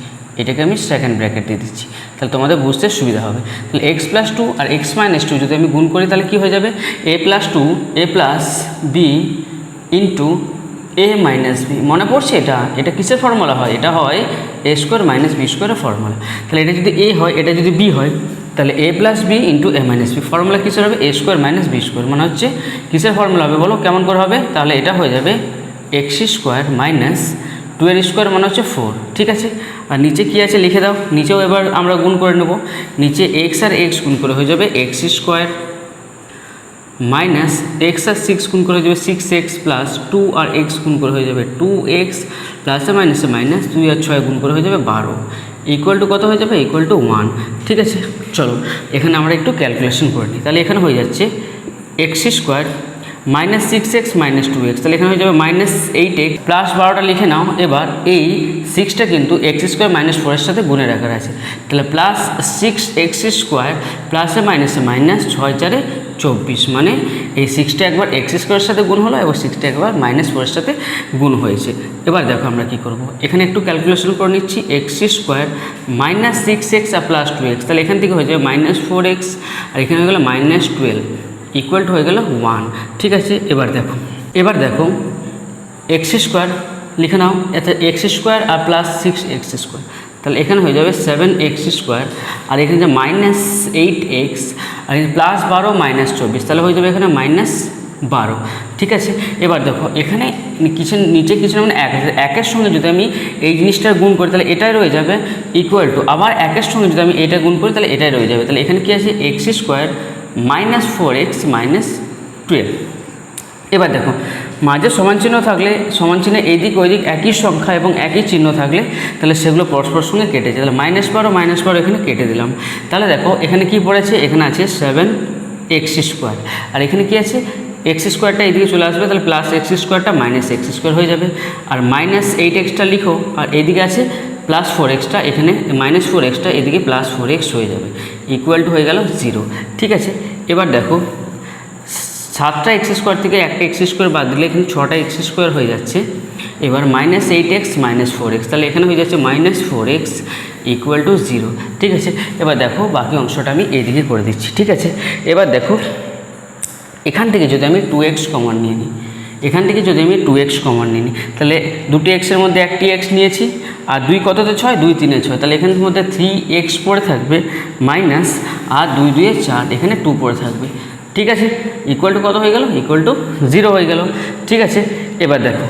এটাকে আমি সেকেন্ড ব্র্যাকেট দিয়ে দিচ্ছি, তাহলে তোমাদের বুঝতে সুবিধা হবে। তাহলে x + 2 আর x-2 যদি আমি গুণ করি, তাহলে কি হয়ে যাবে, a + 2 a + b × a - b। মনে পড়ছে এটা কিসের ফর্মুলা হয়, এটা হয় a² - b² এর ফর্মুলা। তাহলে এটা যদি a হয়, এটা যদি b হয়, তাহলে a + b × a - b formula কিসের হবে, a² - b², মানে হচ্ছে কিসের ফর্মুলা হবে বলো, কেমন করে হবে? তাহলে এটা হয়ে যাবে x² - 2² মানে হচ্ছে 4, ঠিক আছে? আর নিচে কি আছে লিখে দাও, নিচেও এবার আমরা গুণ করে নেব, নিচে x আর x গুণ করে হয়ে যাবে x² মাইনাস x আর 6 গুণ করে হয়ে যাবে 6x, প্লাস 2 আর x গুণ করে হয়ে যাবে 2x, প্লাসে মাইনাসে মাইনাস 2 আর 6 গুণ করে হয়ে যাবে 12, = কত হয়ে যাবে, =1, ঠিক আছে? চলো এখানে আমরা একটু ক্যালকুলেশন করে নিই। তাহলে এখানে হয়ে যাচ্ছে x² - 6x - 2x, তাহলে এখানে হয়ে যাবে -8x, প্লাস 12টা লিখে নাও। এবার এই 6টা কিন্তু x² - 4 এর সাথে গুণের আকারে আছে, তাহলে প্লাস 6x² প্লাসে মাইনাসে মাইনাস 6 × 4 = 24, মানে এই 6টা একবার x² এর সাথে গুণ হলো এবং 6টা একবার -4 এর সাথে গুণ হয়েছে। এবার দেখো আমরা কি করব, এখানে একটু ক্যালকুলেশন করে নিচ্ছি, x² - 6x আর প্লাস 2x, তাহলে এখান থেকে হয়ে যাবে -4x, আর এখানে হয়ে গেল -12, = হয়ে গেল 1, ঠিক আছে? এবার দেখো x² লিখে নাও, এটা x² আর প্লাস 6x², তাহলে এখানে হয়ে যাবে 7x², আর এখানে যে -8x, আর প্লাস 12 -24, তাহলে হয়ে যাবে এখানে -12, ঠিক আছে? এবার দেখো এখানে নিচে কিছু না, মানে 1-এর সঙ্গে যদি আমি এই জিনিসটা গুণ করি, তাহলে এটাই রয়ে যাবে = আবার 1-এর সঙ্গে যদি আমি এটা গুণ করি, তাহলে এটাই রয়ে যাবে। তাহলে এখানে কি আছে, x² - 4x - 12। এবার দেখো মাঝে সমান চিহ্ন থাকলে, সমান চিহ্নে এইদিক ওইদিক একই সংখ্যা এবং একই চিহ্ন থাকলে, তাহলে সেগুলো পরস্পর সঙ্গে কেটে যায়। তাহলে -12 এখানে কেটে দিলাম। তাহলে দেখো এখানে কি পড়েছে, এখানে আছে 7x², আর এখানে কি আছে এক্স স্কোয়ারটা এইদিকে চলে আসবে, তাহলে প্লাস এক্স স্কোয়ারটা মাইনাস এক্স স্কোয়ার হয়ে যাবে। আর মাইনাস 8x লিখো, আর এইদিকে আছে প্লাস 4x, এখানে মাইনাস 4x এদিকে প্লাস 4x হয়ে যাবে, ইকুয়াল টু হয়ে গেল 0। ঠিক আছে, এবার দেখো 7টা এক্স স্কোয়ার থেকে একটা এক্স স্কোয়ার বাদ দিলে এখানে 6টা এক্স স্কোয়ার হয়ে যাচ্ছে। এবার মাইনাস 8x মাইনাস 4x, তাহলে এখানে হয়ে যাচ্ছে মাইনাস 4x ইকুয়াল টু 0। ঠিক আছে, এবার দেখো বাকি অংশটা আমি এইদিকে করে দিচ্ছি। ঠিক আছে, এবার দেখো এখান থেকে যদি আমি 2x কমন নিয়ে নিই, এখান থেকে যদি আমি 2x কমন নিয়ে নিই, তাহলে দুটি এক্সের মধ্যে একটি এক্স নিয়েছি, আর 2 কততে 6, 2 3 6, তাহলে এখানের মধ্যে 3x পড়ে থাকবে মাইনাস, আর 2 2 4, এখানে 2 পড়ে থাকবে। ঠিক আছে, ইকুয়াল টু কত হয়ে গেল, ইকুয়াল টু 0 হয়ে গেল। ঠিক আছে, এবার দেখো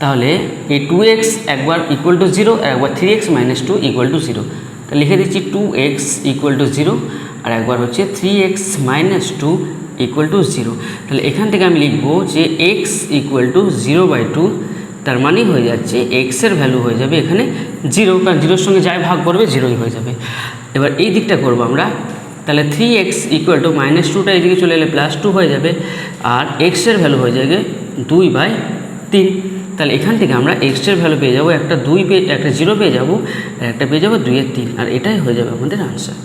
তাহলে এই 2x একবার ইকুয়াল টু 0, আর একবার 3x মাইনাস 2 ইকুয়াল টু 0, তাহলে লিখে দিচ্ছি 2x ইকুয়াল টু 0, আর একবার হচ্ছে 3x মাইনাস 2 ইকুয়াল টু 0। তাহলে এখান থেকে আমি লিখবো যে x ইকুয়াল টু 0/2, তার মানে হয়ে যাচ্ছে এক্সের ভ্যালু হয়ে যাবে এখানে 0, কারণ 0-র সঙ্গে যাই ভাগ করবে 0ই হয়ে যাবে। এবার এই দিকটা করবো আমরা, তাহলে 3x ইকুয়াল টু মাইনাস 2টা এইদিকে চলে এলে প্লাস 2 হয়ে যাবে, আর এক্সের ভ্যালু হয়ে যাবে 2/3। তাহলে এখান থেকে আমরা এক্সের ভ্যালু পেয়ে যাবো একটা 2 একটা 0 পেয়ে যাবো, আর একটা পেয়ে যাবো 2/3, আর এটাই হয়ে যাবে আমাদের আনসার।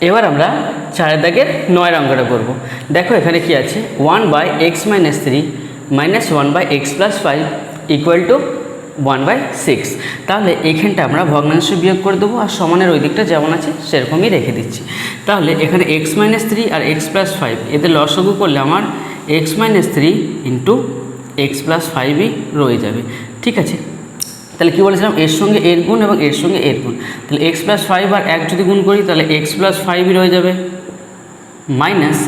এবার আমরা 4 দাগের 9 অঙ্কটা করব। দেখো এখানে কি আছে, 1/x minus 3 minus 1/x plus 5 equal to 1/6। তাহলে এইখানটা আমরা ভগ্নাংশ বিয়োগ করে দেবো, আর সমানের ওই দিকটা যেমন আছে সেরকমই রেখে দিচ্ছি। তাহলে এখানে x মাইনাস 3 আর x প্লাস 5 এদের লসাগু করলে আমার x minus 3 into x plus 5ই রয়ে যাবে। ঠিক আছে, তাহলে কী বলেছিলাম, এর সঙ্গে এর গুণ এবং এর সঙ্গে এর গুণ, তাহলে x প্লাস 5 আর 1 যদি গুণ করি তাহলে x প্লাস 5ই রয়ে যাবে, মাইনাস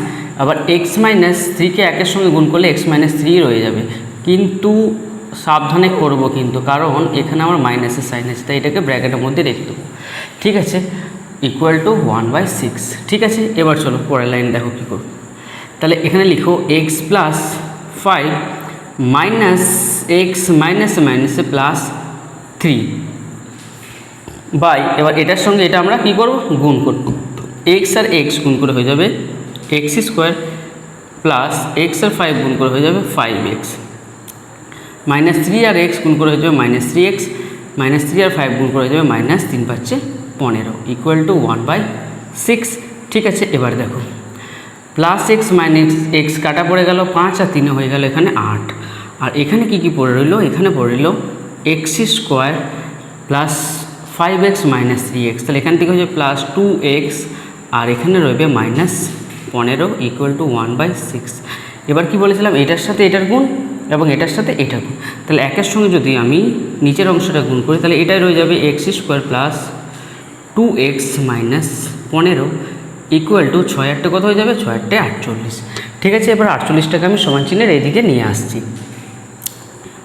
আবার x মাইনাস 3কে 1-এর সঙ্গে গুণ করলে x মাইনাস 3 রয়ে যাবে। কিন্তু সাবধানে করব কিন্তু, কারণ এখানে আমার মাইনাসের সাইন আছে, তাই এটাকে ব্র্যাকেটের মধ্যে রেখে দেবো। ঠিক আছে, ইকুয়াল টু 1/6। ঠিক আছে, এবার চলো পরের লাইন দেখো কী করব। তাহলে এখানে লিখো x প্লাস 5 মাইনাস এক্স মাইনাসে মাইনাসে প্লাস 3 বাই, এবার এটার সঙ্গে এটা আমরা কী করব, গুণ করব। এক্স আর এক্স গুণ করে হয়ে যাবে এক্স স্কোয়ার, প্লাস এক্স আর 5 গুণ করে হয়ে যাবে 5x, মাইনাস 3 আর এক্স গুণ করে হয়ে যাবে মাইনাস 3x, মাইনাস 3 আর 5 গুণ করে হয়ে যাবে মাইনাস 3×5 = 15 ইকুয়াল টু 1/6। ঠিক আছে, এবার দেখো প্লাস এক্স মাইনাস এক্স কাটা পড়ে গেল, 5 আর 3 হয়ে গেল এখানে 8, আর এখানে কি কি পড়ে রইল, এখানে পড়ে রইল x square plus 5x minus 3x, তাহলে এখান থেকে হয়ে যাবে প্লাস 2x, আর এখানে রইবে মাইনাস 15 ইকুয়াল টু 1/6। এবার কি বলেছিলাম, এটার সাথে এটার গুণ এবং এটার সাথে এটার গুণ, তাহলে একের সঙ্গে যদি আমি নিচের অংশটা গুণ করি তাহলে এটাই রয়ে যাবে x square plus 2x minus 15 equal to 6 কত হয়ে যাবে, 6 48। ঠিক আছে, এবার 48টাকে আমি সমান চিহ্নের এইদিকে নিয়ে আসছি।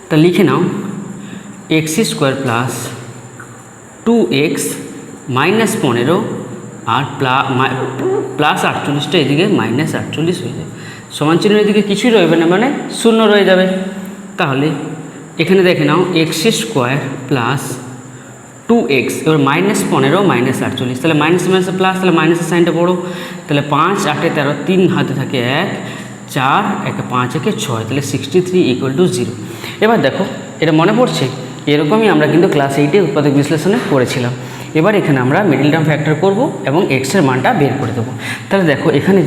তা লিখে নাও x square plus 2x minus 15 আর প্লাস 48টা এদিকে মাইনাস 48 হয়ে যাবে, সমান চিহ্নের এদিকে কিছুই রইবে না, মানে 0 রয়ে যাবে। তাহলে এখানে দেখে নাও এক্স স্কোয়ার প্লাস 2x, এবার মাইনাস 15 মাইনাস 48, তাহলে মাইনাস মাইনাসে প্লাস, তাহলে মাইনাসের সাইনটা বড়ো, তাহলে 5 8 13, 3 হাতে থাকে 1, 4 1 5 1 6, তাহলে 63 ইকুয়াল টু 0। এবার দেখো এটা মনে পড়ছে, এরকমই আমরা কিন্তু ক্লাস 8-এ উৎপাদক বিশ্লেষণে করেছিলাম। এবার এখানে আমরা মিডল টার্ম ফ্যাক্টর করব এবং এক্সের মানটা বের করে দেবো। তাহলে দেখো এখানে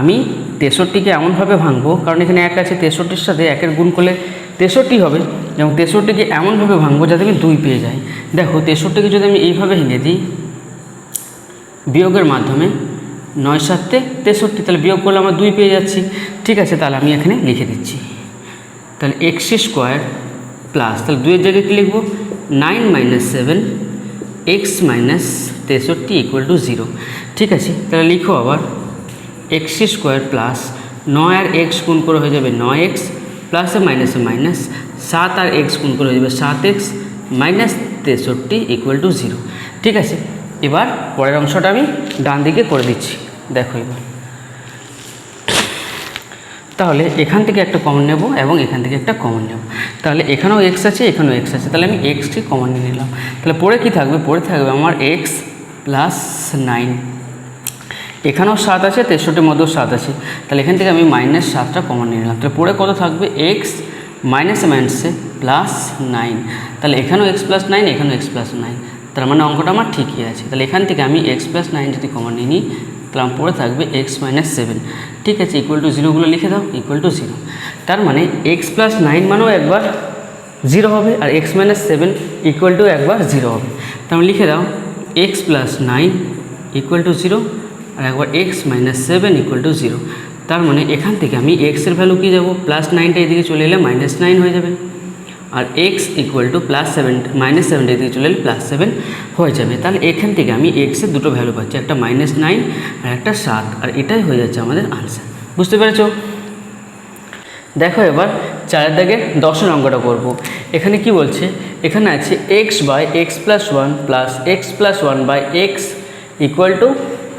আমি 63কে এমনভাবে ভাঙবো, কারণ এখানে 1 আছে, 63-র সাথে 1-এর গুণ করলে 63 হবে, এবং 63কে এমনভাবে ভাঙবো যাতে আমি 2 পেয়ে যাই। দেখো 63কে যদি আমি এইভাবে ভেঙে দিই বিয়োগের মাধ্যমে, 9 7 63, তাহলে বিয়োগ করলে আমরা 2 পেয়ে যাচ্ছি। ঠিক আছে, তাহলে আমি এখানে লিখে দিচ্ছি, তাহলে এক্স স্কোয়ার প্লাস, তাহলে 2-এর জায়গায় কী লিখবো, 9 - 7 এক্স মাইনাস 63 ইকুয়াল টু 0। ঠিক আছে, তাহলে লিখো আবার এক্স স্কোয়ার প্লাস 9 আর এক্স গুণ করে হয়ে যাবে 9x, প্লাসে মাইনাসে মাইনাস 7 আর এক্স গুণ করে হয়ে যাবে 7x মাইনাস 63 ইকুয়াল টু 0। ঠিক আছে, এবার পরের অংশটা আমি ডান দিকে করে দিচ্ছি। দেখো এবার তাহলে এখান থেকে একটা কমন নেব এবং এখান থেকে একটা কমন নেব, তাহলে এখানেও এক্স আছে এখানেও এক্স আছে, তাহলে আমি এক্সকে কমন নিয়ে নিলাম। তাহলে পরে কি থাকবে, পরে থাকবে আমার এক্স প্লাস 9, এখানেও 7 আছে, 63-এর মধ্যেও 7 আছে, তাহলে এখান থেকে আমি -7টা কমন নিয়ে নিলাম। তাহলে পরে কত থাকবে, এক্স মাইনাসে মাইনাসে +9, তাহলে এখানেও x+9, এখানেও x+9, তার মানে অঙ্কটা আমার ঠিকই আছে। তাহলে এখান থেকে আমি x+9 যদি কমন নিয়ে নিই, তাহলে আমার পরে থাকবে x-7, ঠিক আছে, =0গুলো লিখে দাও, =0। তার মানে x+9 মানেও একবার 0 হবে, আর x-7 একবার 0 হবে। তার মানে লিখে দাও x+9 =0, আর একবার x-7 =0। তার মানে এখান থেকে আমি এক্সের ভ্যালু কী যাবো, +9টা এদিকে চলে এলে -9 হয়ে যাবে, আর x +7 -7টা এদিকে চলে এলে +7 হয়ে যাবে। তাহলে এখান থেকে আমি এক্সের দুটো ভ্যালু পাচ্ছি, একটা -9 আর একটা 7, আর এটাই হয়ে যাচ্ছে আমাদের আনসার। বুঝতে পেরেছো? দেখো এবার 4 দাগের 10 অঙ্কটা করব। এখানে কি বলছে, এখানে আছে x/x+1 + x+1/x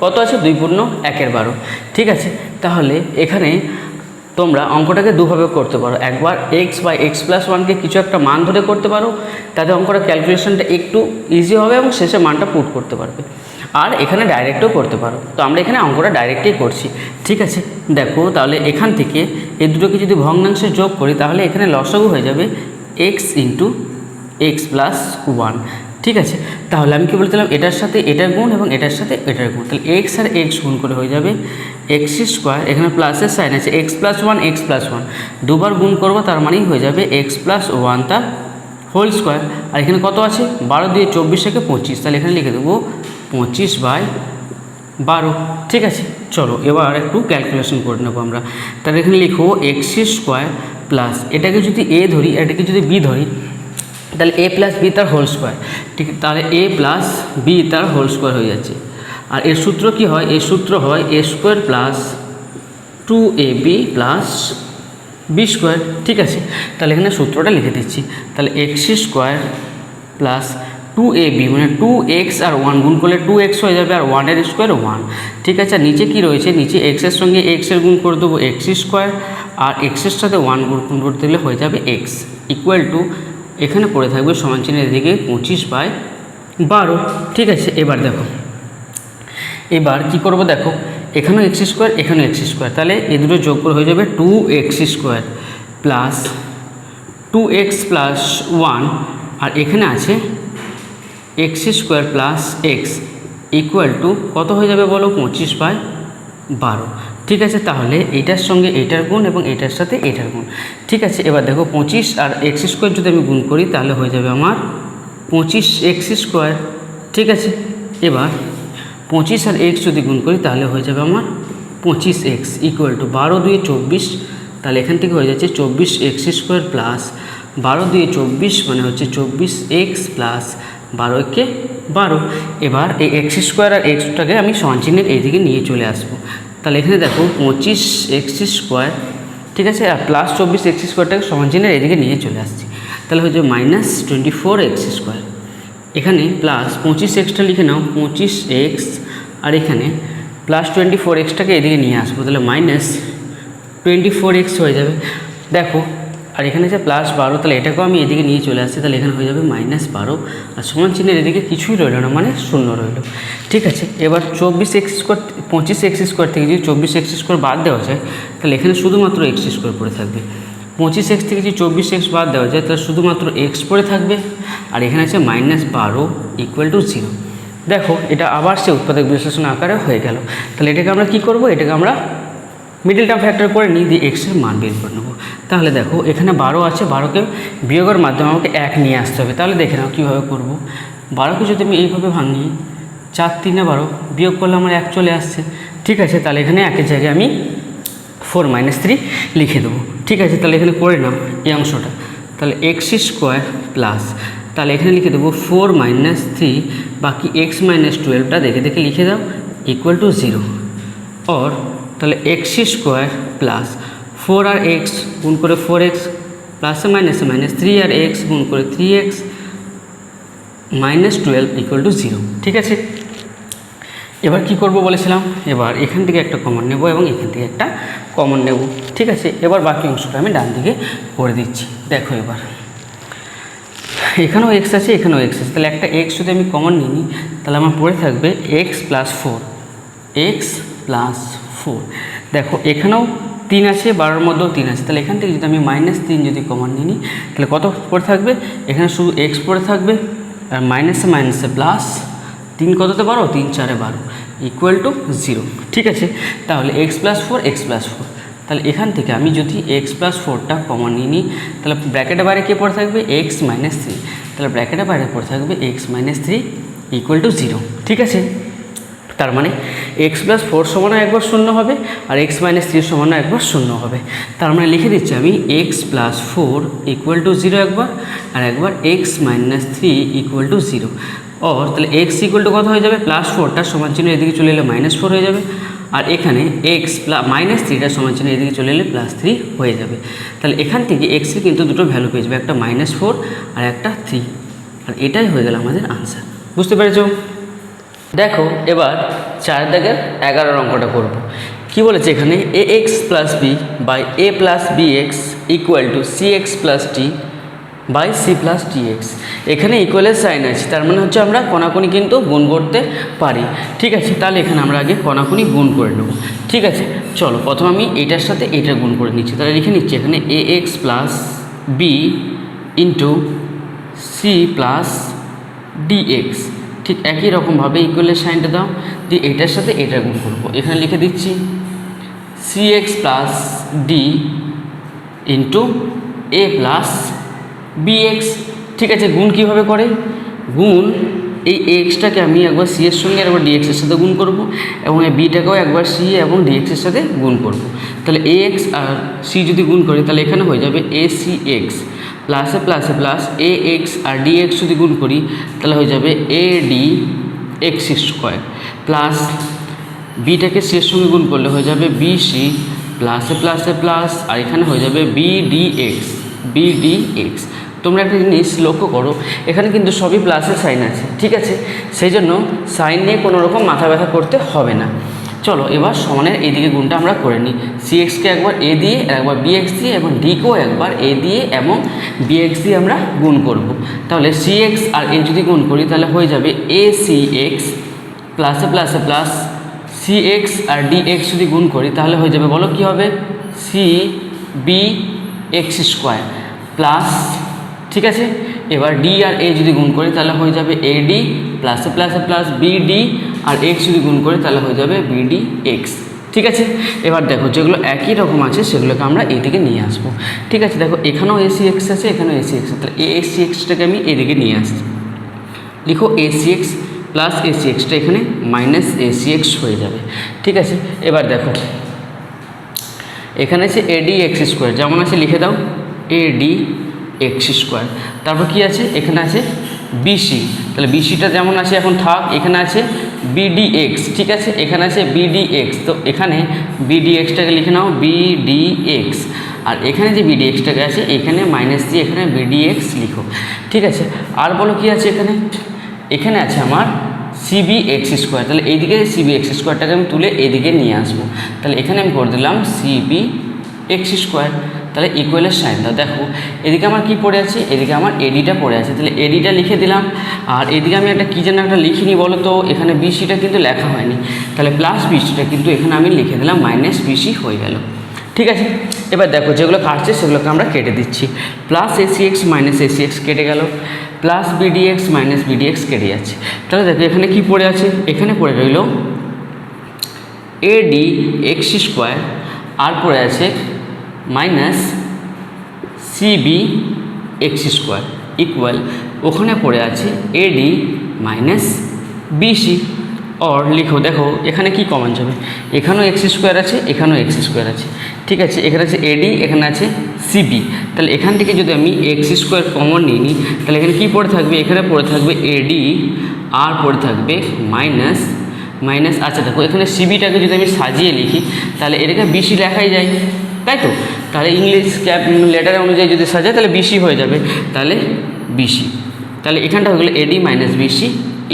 কত আছে, 2×1^12, ঠিক আছে। তাহলে এখানে তোমরা অঙ্কটাকে দুভাবে করতে পারো, একবার x/x+1কে কিছু একটা মান ধরে করতে পারো, তাতে অঙ্কটা ক্যালকুলেশনটা একটু ইজি হবে এবং শেষে মানটা পুট করতে পারবে, আর এখানে ডাইরেক্টও করতে পারো। তো আমরা এখানে অঙ্কটা ডাইরেক্টই করছি, ঠিক আছে। দেখো তাহলে এখান থেকে এই দুটোকে যদি ভগ্নাংশে যোগ করি, তাহলে এখানে লসাগু হয়ে যাবে x × x+1, ঠিক আছে। তাহলে আমি কি বলছিলাম, এটার সাথে এটার গুণ এবং এটার সাথে এটার গুণ, তাহলে x আর x গুণ করে হয়ে যাবে x², এখানে প্লাসের সাইন আছে, x+1 দুবার গুণ করবো, তার মানেই হয়ে যাবে x+1 তার হোল স্কোয়ার। আর এখানে কত আছে, 12 দিয়ে 24 থেকে 25, তাহলে এখানে লিখে দেবো 25/12, ঠিক আছে। চলো এবার একটু ক্যালকুলেশন করে নেবো আমরা। তাহলে এখানে লিখবো x² প্লাস, এটাকে যদি a ধরি, এটাকে যদি b ধরি, তাহলে a + b তার হোল স্কোয়ার, ঠিক, তাহলে a + b তার হোল স্কোয়ার হয়ে যাচ্ছে। আর এর সূত্র কি হয়, এর সূত্র হয় a² + 2ab + b², ঠিক আছে। তাহলে এখানে সূত্রটা লিখে দিচ্ছি, তাহলে x² + 2ab মানে 2x আর 1 গুণ করলে 2x হয়ে যাবে, আর 1 এর স্কোয়ার 1, ঠিক আছে। আর নিচে কী রয়েছে, নিচে x এর সঙ্গে x এর গুণ করে দেবো x², আর x এর সাথে 1 গুণ করতে দিলে হয়ে যাবে x এখানে পড়ে থাকবে সমান চিহ্নের দিকে 25/12, ঠিক আছে। এবার দেখো, এবার কি করব, দেখো এখানেও x², এখানেও x², তাহলে এই দুটো যোগ করে হয়ে যাবে 2x² প্লাস 2x + 1, আর এখানে আছে x² প্লাস x কত হয়ে যাবে বলো, 25/12, ঠিক আছে। তাহলে এইটার সঙ্গে এইটার গুণ এবং এইটার সাথে এইটার গুণ, ঠিক আছে। এবার দেখো 25 আর x² যদি আমি গুণ করি, তাহলে হয়ে যাবে আমার 25x², ঠিক আছে। এবার 25 আর x যদি গুণ করি, তাহলে হয়ে যাবে আমার 25x = 12 × 2 = 24, তাহলে এখান থেকে হয়ে যাচ্ছে 24x² প্লাস 12 × 2 = 24, মানে হচ্ছে 24x প্লাস 12 × 12। এবার এই x² আর xটাকে আমি সমান চিহ্নের এইদিকে নিয়ে চলে আসবো। তাহলে এখানে দেখো 25x², ঠিক আছে, আর প্লাস 24x²টাকে সমান চিহ্নের এইদিকে নিয়ে চলে আসছি, তাহলে হয়ে যাবে -24x²। এখানে প্লাস 25xটা লিখে নাও, 25x, আর এখানে প্লাস 24xটাকে এদিকে নিয়ে আসবো, তাহলে -24x হয়ে যাবে। দেখো, আর এখানে যে +12, তাহলে এটাকেও আমি এদিকে নিয়ে চলে আসছি, তাহলে এখানে হয়ে যাবে -12, আর সমান চিহ্নের এদিকে কিছুই রইল না, মানে 0 রইল, ঠিক আছে। এবার 25x² থেকে যদি 24x² বাদ দেওয়া যায়, তাহলে এখানে শুধুমাত্র x² পড়ে থাকবে। 25x থেকে যদি 24x বাদ দেওয়া যায়, তাহলে শুধুমাত্র x পড়ে থাকবে, আর এখানে আছে -12 = 0। দেখো এটা আবার সে উৎপাদক বিশ্লেষণ আকারে হয়ে গেল। তাহলে এটাকে আমরা কি করব, এটাকে আমরা মিডল টার্ম ফ্যাক্টর করে নিয়ে দিয়ে x এর মান বের করে নেব। তাহলে দেখো এখানে 12 আছে, 12কে বিয়োগের মাধ্যমে আমাকে 1 নিয়ে আসতে হবে। তাহলে দেখে নাও কীভাবে করব। 12কে যদি আমি এইভাবে ভাঙি, 4 × 3 = 12, বিয়োগ করলে আমার 1 চলে আসছে, ঠিক আছে। তাহলে এখানে 1-এর জায়গায় আমি 4 - 3 লিখে দেবো, ঠিক আছে। তাহলে এখানে করে নাও এই অংশটা, তাহলে x² প্লাস, তাহলে এখানে লিখে দেবো 4 - 3, বাকি x - 12টা দেখে দেখে লিখে দাও = 0, और তাহলে x² প্লাস 4 আর x গুণ করে 4x প্লাসে মাইনাসে -3 আর x গুণ করে 3x -12 = 0, ঠিক আছে। এবার কি করব বলেছিলাম, এবার এখান থেকে একটা কমন নেব এবং এখান থেকে একটা কমন নেব, ঠিক আছে। এবার বাকি অংশটা আমি ডান দিকে করে দিচ্ছি। দেখো এবার এখানেও x আছে, এখানেও x আছে, তাহলে একটা x যদি আমি কমন নিই, তাহলে আমার পড়ে থাকবে x + 4, x 4। দেখো এখানেও 3 আছে, 12-এর মধ্যেও 3 আছে, তাহলে এখান থেকে যদি আমি -3 যদি কমন নিয়ে নিই তাহলে কত পড়ে থাকবে, এখানে শুধু এক্স পড়ে থাকবে, আর মাইনাসে মাইনাসে প্লাস 3 কততে 12, 3 4-এ 12 ইকুয়াল টু 0। ঠিক আছে, তাহলে x+4 x+4, তাহলে এখান থেকে আমি যদি x+4টা কমন নিয়ে নিই তাহলে ব্র্যাকেটের বাইরে কে পড়ে থাকবে x-3, তাহলে ব্র্যাকেটের বাইরে পড়ে থাকবে x-3 ইকুয়াল টু 0। ঠিক আছে, তার মানে x+4 সমানও একবার শূন্য হবে আর x-3 সমানও একবার শূন্য হবে। তার মানে লিখে দিচ্ছি আমি x+4 ইকুয়াল টু 0 একবার, আর একবার x-3 ইকুয়াল টু 0। और তাহলে x ইকুয়াল টু কত হয়ে যাবে, +4টার সমান চিহ্ন এদিকে চলে এলে -4 হয়ে যাবে, আর এখানে x -3টার সমান চিহ্ন এদিকে চলে এলে +3 হয়ে যাবে। তাহলে এখান থেকে x এর কিন্তু দুটো ভ্যালু পেয়ে যাবে, একটা -4 আর একটা 3, আর এটাই হয়ে গেল আমাদের আনসার। বুঝতে পেরেছো? দেখো এবার 4 দাগের 11 অঙ্কটা করব। কি বলেছে এখানে ax + b by a + bx equal to cx + d by c + dx। এখানে ইকুয়ালের সাইন আছে, তার মানে হচ্ছে আমরা কোনাকুনি কিন্তু গুণ করতে পারি। ঠিক আছে, তাহলে এখানে আমরা আগে কোনাকুনি গুণ করে নেব। ঠিক আছে, চলো প্রথম আমি এটার সাথে এটা গুণ করে নিচ্ছি, তাহলে লিখে নিচ্ছি এখানে ax + b into c + dx। ঠিক একই রকমভাবে ইকুয়ালের সাইনটা দাও, দিয়ে এটার সাথে এটা গুণ করবো। এখানে লিখে দিচ্ছি cx + d into a + bx। ঠিক আছে, গুণ কীভাবে করে, গুণ এই এক্সটাকে আমি একবার সি এর সঙ্গে একবার ডিএক্সের সাথে গুণ করব, এবং এই বিটাকেও একবার সি এবং ডিএক্সের সাথে গুণ করব। তাহলে এ এক্স আর সি যদি গুণ করি তাহলে এখানে হয়ে যাবে এ সি এক্স, প্লাসে প্লাসে প্লাস এ এক্স আর ডিএক্স যদি গুণ করি তাহলে হয়ে যাবে a d x square, plus বিটাকে সি এর সঙ্গে গুণ করলে হয়ে যাবে বি সি, প্লাসে প্লাসে প্লাস, আর এখানে হয়ে যাবে B D X, B D X. তোমরা একটা জিনিস লক্ষ্য করো, এখানে কিন্তু সবই প্লাসের সাইন আছে। ঠিক আছে, সেই জন্য সাইন নিয়ে কোনো রকম মাথা ব্যথা করতে হবে না। চলো এবার সমানের এইদিকে গুণটা আমরা করে নিই। সি এক্সকে একবার এ দিয়ে একবার বি এক্স দিয়ে এবং ডিকেও একবার এ দিয়ে এবং বি এক্স দিয়ে আমরা গুণ করব। তাহলে সি এক্স আর এ যদি গুণ করি তাহলে হয়ে যাবে এ সি এক্স, প্লাসে প্লাসে প্লাস সি এক্স আর ডি এক্স যদি গুণ করি তাহলে হয়ে যাবে, বলো কী হবে, C B X square plus, ঠিক আছে, এবার ডি আর এ যদি গুণ করি তাহলে হয়ে যাবে এ ডি, প্লাসে প্লাসে প্লাস বি ডি, আর এক্স যদি গুণ করি তাহলে হয়ে যাবে বি ডি এক্স। ঠিক আছে, এবার দেখো যেগুলো একই রকম আছে সেগুলোকে আমরা এইদিকে নিয়ে আসবো। ঠিক আছে, দেখো এখানেও এসি এক্স আছে, এখানেও এসি এক্স আছে, তাহলে এ এসি এক্সটাকে আমি এদিকে নিয়ে আসছি। লিখো AC x plus AC extra এখানে মাইনাস এসি এক্স হয়ে যাবে। ঠিক আছে, এবার দেখো এখানে আছে এডি এক্স স্কোয়ার, যেমন আছে লিখে দাও এডি এক্স স্কোয়ার। তারপর কি আছে, এখানে আছে বিসি, তাহলে বিসিটা যেমন আছে এখন থাক, এখানে আছে বিডি এক্স। ঠিক আছে, এখানে আছে বিডি এক্স, তো এখানে বিডি এক্সটাকে লিখে নাও বিডি এক্স, আর এখানে যে বিডি এক্সটাকে আছে এখানে মাইনাস দিয়ে এখানে বিডি এক্স লিখো। ঠিক আছে, আর বলো কি আছে এখানে, এখানে আছে আমার সিবি এক্স স্কোয়ার, তাহলে এইদিকে সিবি এক্স স্কোয়ারটাকে আমি তুলে এদিকে নিয়ে আসবো। তাহলে এখানে আমি করে দিলাম সিবি এক্স স্কোয়ার, তাহলে ইকুয়ালের সাইনটা দেখো এদিকে আমার কি পড়ে আছে, এদিকে আমার এডিটা পড়ে আছে, তাহলে এডিটা লিখে দিলাম, আর এদিকে আমি একটা কী যেন একটা লিখিনি বলো তো, এখানে বিসিটা কিন্তু লেখা হয়নি, তাহলে প্লাস বিসিটা কিন্তু এখানে আমি লিখে দিলাম মাইনাস বিসি হয়ে গেল। ঠিক আছে, এবার দেখো যেগুলো কাটছে সেগুলোকে আমরা কেটে দিচ্ছি, plus AC x minus AC x কেটে গেল, plus BD x minus BD x কেটে যাচ্ছে। তাহলে দেখো এখানে কি পড়ে আছে, এখানে পড়ে রইল এডি এক্স স্কোয়ার, আর পড়ে আছে minus CB X square equal, ওখানে পড়ে আছে এডি মাইনাস বিসি। और লিখো দেখো এখানে কি কমন যাবে, এখানেও এক্স স্কোয়ার আছে, এখানেও এক্স স্কোয়ার আছে। ঠিক আছে, এখানে আছে এডি, এখানে আছে সিবি, তাহলে এখান থেকে যদি আমি এক্স স্কোয়ার কমন নিই নিই তাহলে এখানে কী পড়ে থাকবে, এখানে পড়ে থাকবে এডি, আর পড়ে থাকবে মাইনাস মাইনাস। আচ্ছা দেখো এখানে সিবিটাকে যদি আমি সাজিয়ে লিখি তাহলে এটাকে বিসি লেখাই যায়, তাই তো, তাহলে ইংলিশ লেটার অনুযায়ী যদি সাজায় তাহলে বিসি হয়ে যাবে, তাহলে বিসি, তাহলে এখানটা হয়ে গেলো AD minus BC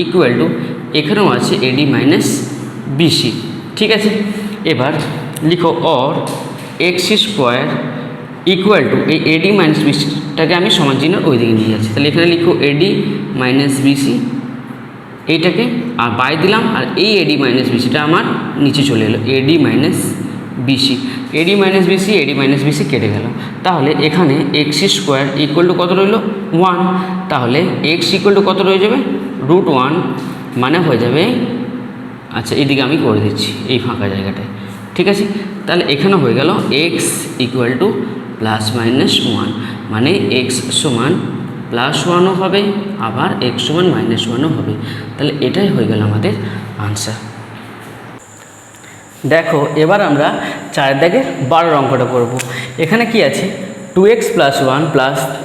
equal to, এখানেও আছে এডি মাইনাস বিসি। ঠিক আছে, এবার লিখো or X square equal to, এই এডি মাইনাস বিসিটাকে আমি সমান চিহ্ন ওই দিকে নিয়ে যাচ্ছি, তাহলে এখানে লিখো এডি মাইনাস বিসি এইটাকে আর বাই দিলাম, আর এই এডি মাইনাস বিসিটা আমার নিচে চলে এলো, AD minus BC, AD minus BC, AD minus BC কেটে গেল। তাহলে এখানে এক্স স্কোয়ার ইকুয়াল টু কত রইল 1, তাহলে এক্স ইকুয়াল টু কত রয়ে যাবে √1, মানে হয়ে যাবে, আচ্ছা এদিকে আমি করে দিচ্ছি এই ফাঁকা জায়গাটায়, ঠিক আছে। তাহলে এখানে হয়ে গেল এক্স ইকুয়াল টু +-1, মানে এক্স সমান +1ও হবে, আবার এক্স সমান -1ও হবে। তাহলে এটাই হয়ে গেল আমাদের আনসার। দেখো এবার আমরা 4 দাগের 12 অঙ্কটা করব। এখানে কি আছে 2x + 1 +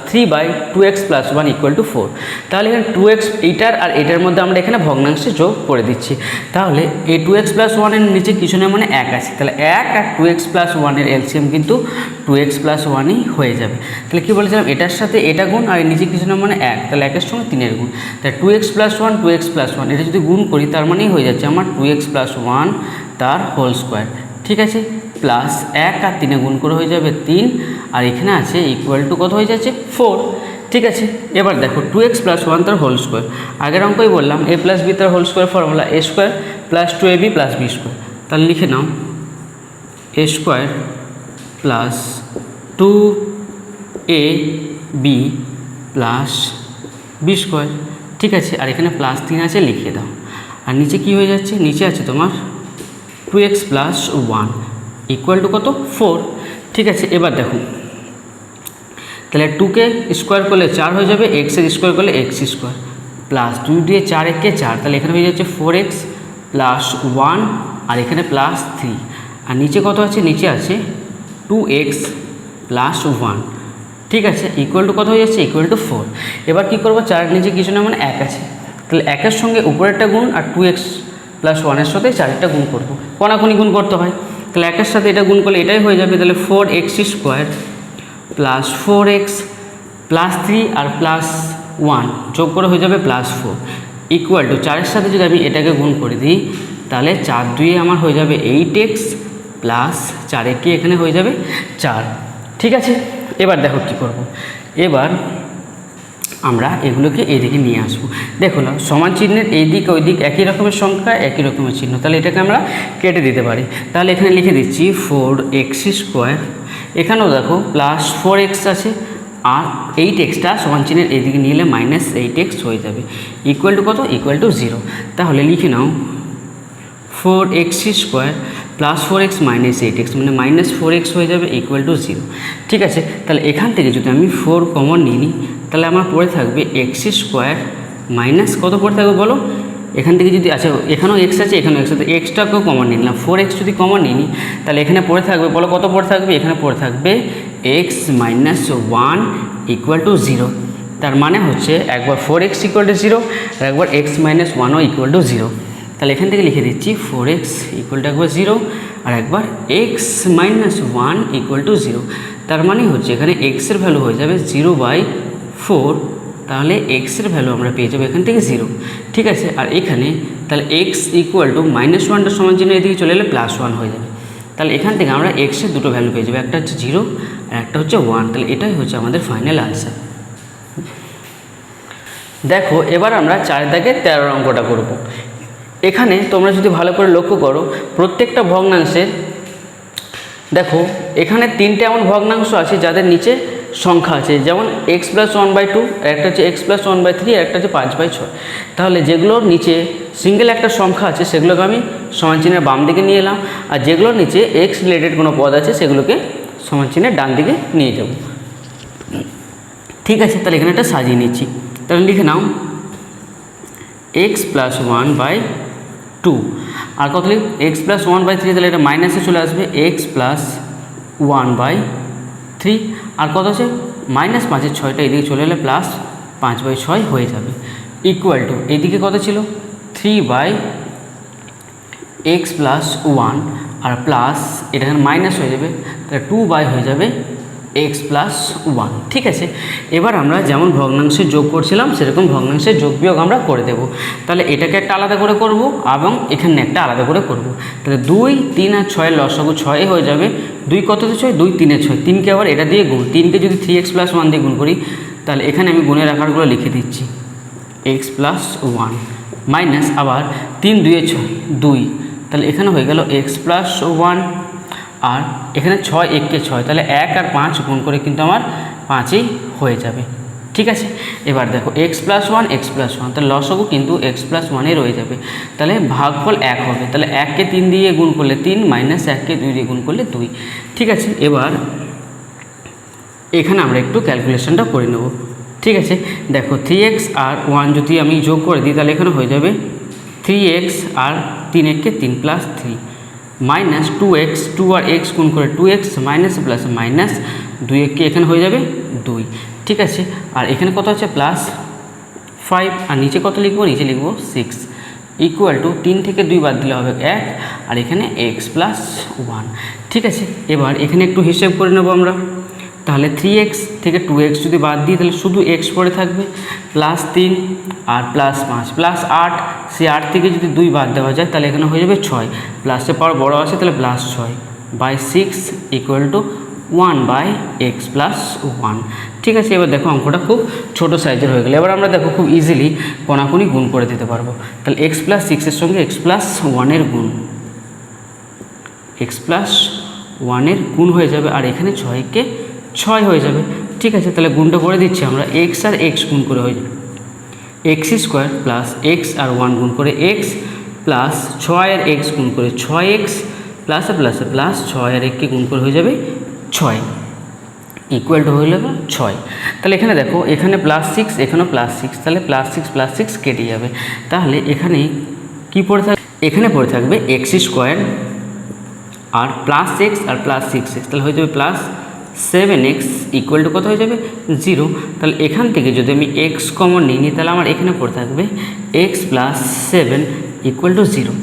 3/2x + 1 = 4। তাহলে এখানে 2x এইটার আর এটার মধ্যে আমরা এখানে ভগ্নাংশে যোগ করে দিচ্ছি। তাহলে এই 2x + 1 এর নিচে কিছু না মানে 1 আছে, তাহলে 1 আর 2x + 1 এর এলসিএম কিন্তু 2x + 1ই হয়ে যাবে। তাহলে কী বলেছিলাম, এটার সাথে এটা গুণ আর এর নিচে কিছু না মানে 1, তাহলে 1 এর সঙ্গে 3 এর গুণ, তাহলে 2x + 1 2x + 1 এটা যদি গুণ করি তার মানেই হয়ে যাচ্ছে আমার 2x + 1 তার হোল স্কোয়ার, ঠিক আছে, প্লাস 1 আর 3 গুণ করে হয়ে যাবে 3, আর এখানে আছে ইকুয়াল টু কত হয়ে যাচ্ছে 4, ঠিক আছে। এবার দেখো 2x + 1 তার হোল স্কোয়ার, আগের অঙ্কই বললাম a + b তার whole square formula a² + 2ab + b², তাহলে লিখে নাও a² + 2ab + b², ঠিক আছে। আর এখানে +3 আছে লিখে দাও, আর নিচে কি হয়ে যাচ্ছে, নিচে আছে তোমার 2x + 1 ইকুয়াল টু কত 4, ঠিক আছে। এবার দেখো তাহলে 2কে স্কোয়ার করলে 4 হয়ে যাবে, এক্সের স্কোয়ার করলে x² প্লাস 2 দিয়ে 4 একে 4, তাহলে এখানে হয়ে যাচ্ছে 4x + 1 আর এখানে +3, আর নিচে কত আছে, নিচে আছে 2x + 1, ঠিক আছে, ইকুয়াল টু কত হয়ে যাচ্ছে ইকুয়াল টু 4। এবার কী করবো, 4 নিচে কিছু না মানে 1 আছে, তাহলে 1-এর সঙ্গে উপরেরটা গুণ আর 2x + 1-এর সাথে 4-টা গুণ করবো, কোনাকুনি গুণ করতে হয়, তাহলে 1-এর সাথে এটা গুণ করলে এটাই হয়ে যাবে, তাহলে 4x² + 4x + 3 আর +1 যোগ করে হয়ে যাবে +4 ইকুয়াল টু 4-এর সাথে যদি আমি এটাকে গুণ করে দিই তাহলে 4-2 আমার হয়ে যাবে 8x প্লাস 4 এখানে হয়ে যাবে 4, ঠিক আছে। এবার দেখো কী করব, এবার আমরা এগুলোকে এইদিকে নিয়ে আসবো। দেখো না সমান চিহ্নের এই দিক ওই দিক একই রকমের সংখ্যা একই রকমের চিহ্ন, তাহলে এটাকে আমরা কেটে দিতে পারি। তাহলে এখানে লিখে দিচ্ছি 4x², এখানেও দেখো +4x আছে আর 8xটা সমান চিহ্নের এইদিকে নিলে -8x হয়ে যাবে, ইকুয়াল টু কত ইকুয়াল টু 0। তাহলে লিখে নাও 4x² + 4x - 8x মানে -4x হয়ে যাবে ইকুয়াল টু 0, ঠিক আছে। তাহলে এখান থেকে যদি আমি 4 কমন নিই তাহলে আমার পড়ে থাকবে x² মাইনাস কত পড়ে থাকবে বলো, এখান থেকে যদি আচ্ছা এখানেও x আছে এখানেও x আছে, এক্সটাকেও কমন নিয়ে নিলাম, 4x যদি কমন নিই তাহলে এখানে পড়ে থাকবে বলো কত পড়ে থাকবে, এখানে পড়ে থাকবে x - 1 ইকুয়াল টু 0। তার মানে হচ্ছে একবার 4x ইকুয়াল টু 0 আর একবার x - 1ও ইকুয়াল টু 0। তাহলে এখান থেকে লিখে দিচ্ছি 4x ইকুয়াল টু একবার 0 আর একবার x - 1 ইকুয়াল টু 0। তার মানে হচ্ছে এখানে x এর ভ্যালু হয়ে যাবে 0/4, তাহলে x এর ভ্যালু আমরা পেয়ে যাবো এখান থেকে 0, ঠিক আছে। আর এখানে তাহলে x ইকুয়াল টু -1টার সমান চিহ্ন এদিকে চলে এলে +1 হয়ে যাবে, তাহলে এখান থেকে আমরা x এর দুটো ভ্যালু পেয়ে যাবো, একটা হচ্ছে 0 আর একটা হচ্ছে 1, তাহলে এটাই হচ্ছে আমাদের ফাইনাল আনসার। দেখো এবার আমরা 4 দাগের 13 অঙ্কটা করব। এখানে তোমরা যদি ভালো করে লক্ষ্য করো প্রত্যেকটা ভগ্নাংশের দেখো এখানে 3টে এমন ভগ্নাংশ আছে যাদের নিচে সংখ্যা আছে, যেমন x + 1/2, একটা হচ্ছে x + 1/3 আর একটা হচ্ছে 5/6। তাহলে যেগুলোর নিচে সিঙ্গেল একটা সংখ্যা আছে সেগুলোকে আমি সমান চিহ্নের বাম দিকে নিয়ে এলাম, আর যেগুলোর নিচে x রিলেটেড কোনো পদ আছে সেগুলোকে সমান চিহ্নের ডান দিকে নিয়ে যাব, ঠিক আছে। তাহলে এখানে একটা সাজিয়ে নিচ্ছি, তাহলে লিখে নাও x + 1/2 আর কত লিখ x + 1/3, তাহলে এটা মাইনাসে চলে আসবে x + 1/3 আর কত আছে -5-এর 6টা এদিকে চলে এলে +5/6 হয়ে যাবে, ইকুয়াল টু এইদিকে কত ছিল 3/x + 1 আর প্লাস এটা এখানে মাইনাস হয়ে যাবে, তাহলে 2/ হয়ে যাবে x + 1, ঠিক আছে। এবার আমরা যেমন ভগ্নাংশে যোগ করছিলাম সেরকম ভগ্নাংশের যোগ বিয়োগ আমরা করে দেব। তাহলে এটাকে একটা আলাদা করে করব এবং এখানে একটা আলাদা করে করব। তাহলে 2, 3 আর 6 লসাগু 6 হয়ে যাবে, 2 কততে 6 2 3 এ 6, 3কে আবার এটা দিয়ে গুণ, 3কে যদি 3x + 1 দিয়ে গুণ করি তাহলে এখানে আমি গুণের আকারগুলো লিখে দিচ্ছি x + 1 মাইনাস আবার 3 2 6 2, তাহলে এখানে হয়ে গেল এক্স প্লাস 1, আর এখানে 6 1 6, তাহলে 1 আর 5 গুণ করে কিন্তু আমার 5ই হয়ে যাবে। ঠিক আছে, এবার দেখো এক্স প্লাস 1 এক্স প্লাস 1, তাহলে লসাগু কিন্তু এক্স প্লাস 1-এ রয়ে যাবে, তাহলে ভাগফল 1 হবে, তাহলে 1কে 3 দিয়ে গুণ করলে 3 মাইনাস 1কে 2 দিয়ে গুণ করলে 2। ঠিক আছে, এবার এখানে আমরা একটু ক্যালকুলেশনটা করে নেব। ঠিক আছে, দেখো 3x আর 1 যদি আমি যোগ করে দিই তাহলে এখানে হয়ে যাবে 3x আর 3 1-কে 3 প্লাস 3 মাইনাস 2x, 2 আর x গুণ করে 2x মাইনাস প্লাস মাইনাস 2 1-কে এখানে হয়ে যাবে 2। ঠিক আছে, আর এখানে কত আছে প্লাস 5, আর নিচে কত লিখবো, নিচে লিখবো 6 ইকুয়াল টু 3 থেকে 2 বাদ দিলে হবে 1, আর এখানে x প্লাস 1। ঠিক আছে, এবার এখানে একটু হিসেব করে নেব আমরা, তাহলে 3x থেকে 2x যদি বাদ দিই তাহলে শুধু x পড়ে থাকবে, প্লাস 3 আর প্লাস 5 প্লাস 8, সেই 8 থেকে যদি 2 বাদ দেওয়া যায় তাহলে এখানে হয়ে যাবে 6, প্লাসের পাওয়ার বড় আছে তাহলে plus 6/6 equal to 1/x plus 1। ঠিক আছে, এবার দেখো অঙ্কটা খুব ছোট সাইজের হয়ে গেল। এবার আমরা দেখো খুব ইজিলি কোনাকুনি গুণ করে দিতে পারবো, তাহলে x প্লাস 6-এর সঙ্গে x প্লাস 1-এর গুণ, x প্লাস 1-এর গুণ হয়ে যাবে, আর এখানে 6-কে 6 হয়ে যাবে। ঠিক আছে, তাহলে গুণটা করে দিচ্ছি আমরা, x আর x গুণ করে হয়ে যাবে x² প্লাস x আর 1 গুণ করে x প্লাস 6 আর x গুণ করে 6x প্লাস প্লাস প্লাস 6 আর 1-কে গুণ করে হয়ে যাবে 6 ইকুয়াল টু হয়ে যাবে 6। তাহলে এখানে দেখো এখানে প্লাস 6 এখানেও প্লাস 6, তাহলে প্লাস 6 কেটে যাবে, তাহলে এখানে কি পড়ে থাকবে, এখানে পড়ে থাকবে x² আর প্লাস x আর প্লাস 6x, তাহলে হয়ে যাবে প্লাস 7x ইকুয়াল টু কত হয়ে যাবে 0। তাহলে এখান থেকে যদি আমি x কমন নিই তাহলে আমার এখানে পড়ে থাকবে x প্লাস 7 ইকুয়াল টু 0,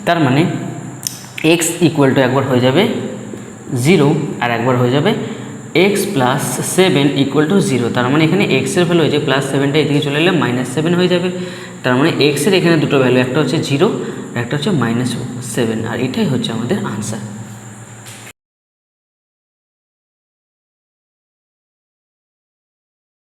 তার মানে x ইকুয়াল টু একবার হয়ে যাবে 0 আর একবার হয়ে যাবে x প্লাস 7 ইকুয়াল টু 0, তার মানে এখানে x এর ভ্যালু হয়েছে প্লাস 7টা এদিকে চলে এলে -7 হয়ে যাবে, তার মানে x এর এখানে দুটো ভ্যালু, একটা হচ্ছে 0 আর একটা হচ্ছে -7, আর এটাই হচ্ছে আমাদের আনসার।